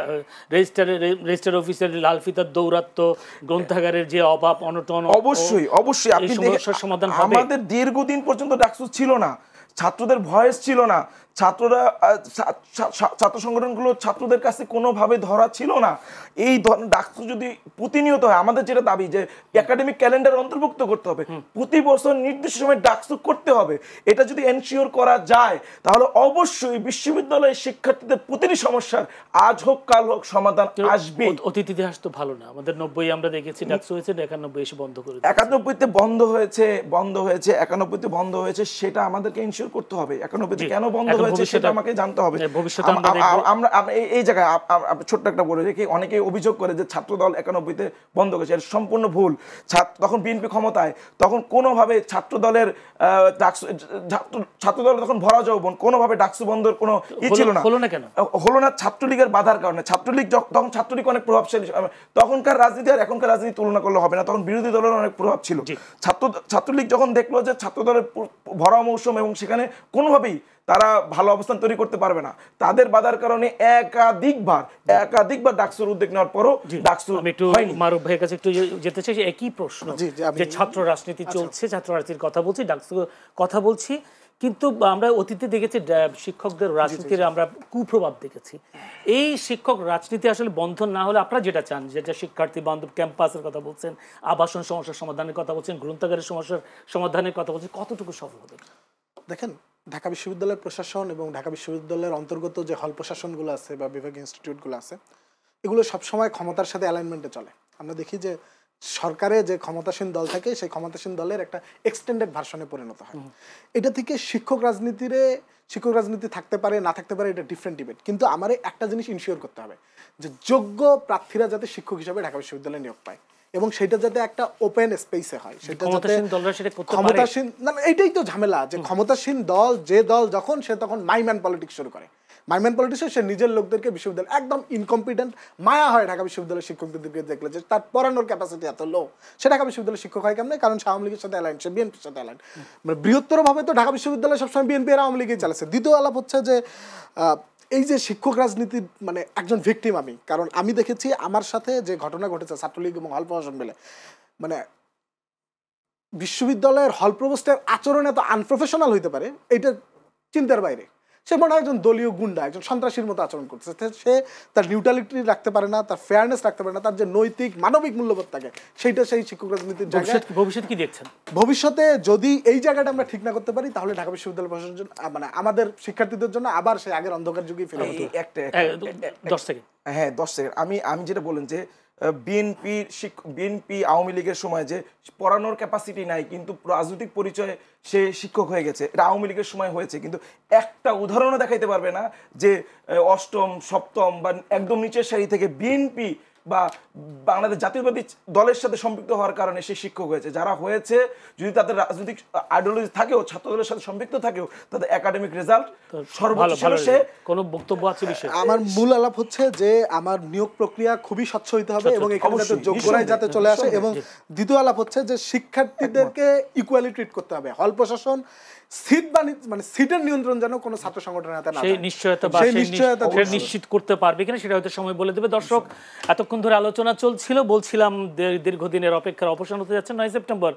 S1: রেজিস্টার অফিসের লাল ফিতার দৌরাত্ম্য, গ্রন্থাগারের যে অভাব অনটন,
S3: অবশ্যই অবশ্যই আপনি
S1: সমস্যার সমাধান হবে।
S3: আমাদের দীর্ঘদিন পর্যন্ত ডাকসু ছিল না, ছাত্রদের ভয়েস ছিল না, ছাত্ররা ছাত্র সংগঠনগুলো ছাত্রদের কাছে কোনোভাবে ধরা ছিল না। এই ডাকসু যদি প্রতিনিয়ত হয়, আমাদের যেটা দাবি যে একাডেমিক ক্যালেন্ডার অন্তর্ভুক্ত করতে হবে, প্রতি বছর নির্দিষ্ট সময় ডাকসু করতে হবে। এটা যদি এনশিওর করা যায় তাহলে অবশ্যই বিশ্ববিদ্যালয়ের শিক্ষার্থীদের প্রতিটি সমস্যার আজ হোক কাল হোক সমাধান আসবে।
S1: অতীত ইতিহাস তো ভালো না, আমাদের 90 আমরা দেখেছি ডাকসু হয়েছে, 91 এসে বন্ধ করে
S3: 91-তে বন্ধ হয়েছে 91-তে বন্ধ হয়েছে, সেটা আমাদেরকে এনশিওর করতে হবে। 91-তে কেন বন্ধ হয়েছে সেটা আমাকে জানতে হবে।
S1: ভবিষ্যতে
S3: আমরা এই জায়গায় ছোট্ট একটা বলে রেখে অনেকে অভিযোগ করে যে ছাত্রদল 91-তে বন্ধ করেছে, এটা সম্পূর্ণ ভুল। তখন বিএনপি ক্ষমতায়, তখন কোনোভাবে ছাত্রদলের ছাত্রদল তখন ভরা যৌবন, কোনোভাবে ডাকসু বন্ধের কোনো ছিল না। হলো না ছাত্রলীগের বাধার কারণে। তখন ছাত্রলীগ অনেক প্রভাবশালী, তখনকার রাজনীতি আর এখনকার রাজনীতি তুলনা করলে হবে না, তখন বিরোধী দলের অনেক প্রভাব ছিল। ছাত্রলীগ যখন দেখলো যে ছাত্রদলের ভরা মৌসুম এবং সেখানে কোনোভাবেই তারা ভালো অবস্থান তৈরি করতে পারবে না, তাদের বাধার কারণে একাধিকবার ডাকসুর উদ্যোগ নেওয়ার পরও ডাকসু হয়নি।
S1: মারুফ ভাইয়ের কাছে একটু যেতে চাই, একই প্রশ্ন যে ছাত্র রাজনীতি চলছে, ছাত্র রাজনীতির কথা বলছি, ডাকসু কথা বলছি, কিন্তু আমরা অতীতে দেখেছি শিক্ষকদের রাজনীতির আমরা কুপ্রভাব দেখেছি। এই শিক্ষক রাজনীতি আসলে বন্ধ না হলে আপনারা যেটা চান, যেটা শিক্ষার্থী বান্ধব ক্যাম্পাসের কথা বলছেন, আবাসন সমস্যার সমাধানের কথা বলছেন, গ্রন্থাগারের সমস্যার সমাধানের কথা বলছেন, কতটুকু সফল হবে?
S2: দেখেন, ঢাকা বিশ্ববিদ্যালয়ের প্রশাসন এবং ঢাকা বিশ্ববিদ্যালয়ের অন্তর্গত যে হল প্রশাসনগুলো আছে বা বিভাগীয় ইনস্টিটিউটগুলো আছে, এগুলো সবসময় ক্ষমতার সাথে অ্যালাইনমেন্টে চলে। আমরা দেখি যে সরকারে যে ক্ষমতাসীন দল থাকে, সেই ক্ষমতাসীন দলের একটা এক্সটেন্ডেড ভার্সনে পরিণত হয়। এটা থেকে শিক্ষক রাজনীতি থাকতে পারে না থাকতে পারে, এটা ডিফারেন্ট ডিবেট। কিন্তু আমার একটা জিনিস ইনশিওর করতে হবে যে যোগ্য প্রার্থীরা যাতে শিক্ষক হিসাবে ঢাকা বিশ্ববিদ্যালয়ে নিয়োগ পায় এবং সেটা যাতে একটা ওপেন স্পেসে হয়। সেটা ক্ষমতাসীন না, এটাই তো ঝামেলা, যে ক্ষমতাসীন দল যে দল যখন সে তখন মাইম্যান পলিটিক্স শুরু করে। মাইম্যান পলিটিক্সে সে নিজের লোকদেরকে বিশ্ববিদ্যালয় একদম ইনকম্পিটেন্ট, মায়া হয় ঢাকা বিশ্ববিদ্যালয়ের শিক্ষকদেরকে দেখলে যে তার পড়ানোর ক্যাপাসিটি এত লো, সে ঢাকা বিশ্ববিদ্যালয়ের শিক্ষক হয় কেমন? কারণ সে আওয়ামী লীগের সাথে অ্যালাইন, সে বিএনপির সাথে অ্যালাইন। মানে বৃহত্তরভাবে তো ঢাকা বিশ্ববিদ্যালয় সবসময় বিএনপি আর আওয়ামী লীগেই চালাচ্ছে। দ্বিতীয় আলাপ হচ্ছে যে এই যে শিক্ষক রাজনীতির মানে একজন ভিকটিম আমি, কারণ আমি দেখেছি আমার সাথে যে ঘটনা ঘটেছে ছাত্রলীগ এবং হল প্রশাসন মিলে, মানে বিশ্ববিদ্যালয়ের হল প্রভোস্টের আচরণ এত আনপ্রফেশনাল হইতে পারে এটা চিন্তার বাইরে। সে মনে হয় একজন দলীয় গুন্ডা, একজন সন্ত্রাসীর মতো আচরণ করছে। সে তার নিউট্রালিটি রাখতে পারে না, তার ফেয়ারনেস রাখতে পারে না, তার যে নৈতিক মানবিক মূল্যবোধ থাকে সেইটা সেই শিক্ষক রাজনীতির জায়গায়।
S1: ভবিষ্যৎ কি দেখছেন?
S2: ভবিষ্যতে যদি এই জায়গাটা আমরা ঠিক না করতে পারি তাহলে ঢাকা বিশ্ববিদ্যালয় প্রশাসনের জন্য, মানে আমাদের শিক্ষার্থীদের জন্য আবার সেই আগের অন্ধকার যুগেই ফিরে যেতে হবে।
S1: 10 সেকেন্ড।
S3: হ্যাঁ 10 সেকেন্ড। আমি যেটা বলেন যে বিএনপি আওয়ামী লীগের সময় যে পড়ানোর ক্যাপাসিটি নাই কিন্তু রাজনৈতিক পরিচয়ে সে শিক্ষক হয়ে গেছে, এটা আওয়ামী লীগের সময় হয়েছে, কিন্তু একটা উদাহরণও দেখাইতে পারবে না যে অষ্টম সপ্তম বা একদম নিচের সারি থেকে বিএনপি বা বাংলাদেশ জাতীয়বাদী দলের সাথে সম্পৃক্ত হওয়ার কারণে সে শিক্ষক হয়েছে। যারা হয়েছে যদি তাদের রাজনৈতিক আইডিওলজি থাকেও, ছাত্র দলের সাথে সম্পৃক্ত থাকেও, তাদের একাডেমিক রেজাল্ট সর্বোচ্চ ছিল। সে
S1: কোনো বক্তব্য আছে বিষয়ে?
S2: আমার মূল আলাপ হচ্ছে যে আমার নিয়োগ প্রক্রিয়া খুবই স্বচ্ছ হইতে হবে এবং এখানে যাতে যোগ্যরাই যাতে চলে আসে, এবং দ্বিতীয় আলাপ হচ্ছে যে শিক্ষার্থীদেরকে ইকুয়ালি ট্রিট করতে হবে। হল প্রশাসন সিট মানে সিটের নিয়ন্ত্রণ যেন কোনো ছাত্র সংগঠনের হাতে না,
S1: সেই নিশ্চয়তা নিশ্চিত করতে পারবে কিনা সেটা হয়তো সময় বলে দেবে। দর্শক, এতক্ষণ ধরে আলোচনা চলছিল, বলছিলাম দীর্ঘদিনের অপেক্ষার অবসান হতে যাচ্ছে। 9 সেপ্টেম্বর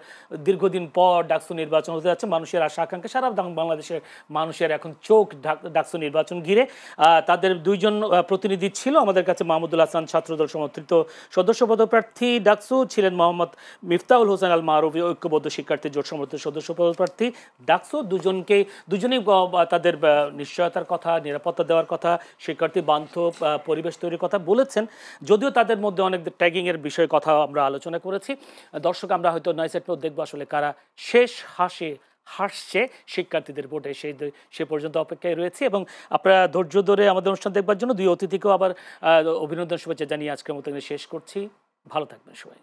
S1: দীর্ঘদিন পর ডাকসু নির্বাচন হতে যাচ্ছে। মানুষের আশা আকাঙ্ক্ষা, সারা বাংলাদেশের মানুষের এখন চোখ ডাকসু নির্বাচন ঘিরে। তাদের দুইজন প্রতিনিধি ছিল আমাদের কাছে, মাহমুদুল হাসান ছাত্রদল সমর্থিত সদস্য পদপ্রার্থী ডাকসু, ছিলেন মোহাম্মদ মিফতাহুল হোসেন আল মারুফ ঐক্যবদ্ধ শিক্ষার্থী জোট সমর্থিত সদস্য পদপ্রার্থী ডাকসু। দুজনেই তাদের নিশ্চয়তার কথা, নিরাপত্তা দেওয়ার কথা, শিক্ষার্থী বান্ধব পরিবেশ তৈরির কথা বলেছেন। যদিও তাদের মধ্যে অনেক ট্যাগিং এর বিষয়ে কথা আমরা আলোচনা করেছি। দর্শক, আমরা হয়তো 9 সেপ্টেম্বর দেখবো আসলে কারা শেষ হাসছে শিক্ষার্থীদের ভোটে, সে পর্যন্ত অপেক্ষায় রয়েছে। এবং আপনারা ধৈর্য ধরে আমাদের অনুষ্ঠান দেখবার জন্য দুই অতিথিকেও আবার অভিনন্দন শুভেচ্ছা জানিয়ে আজকের মতো শেষ করছি। ভালো থাকবেন সবাই।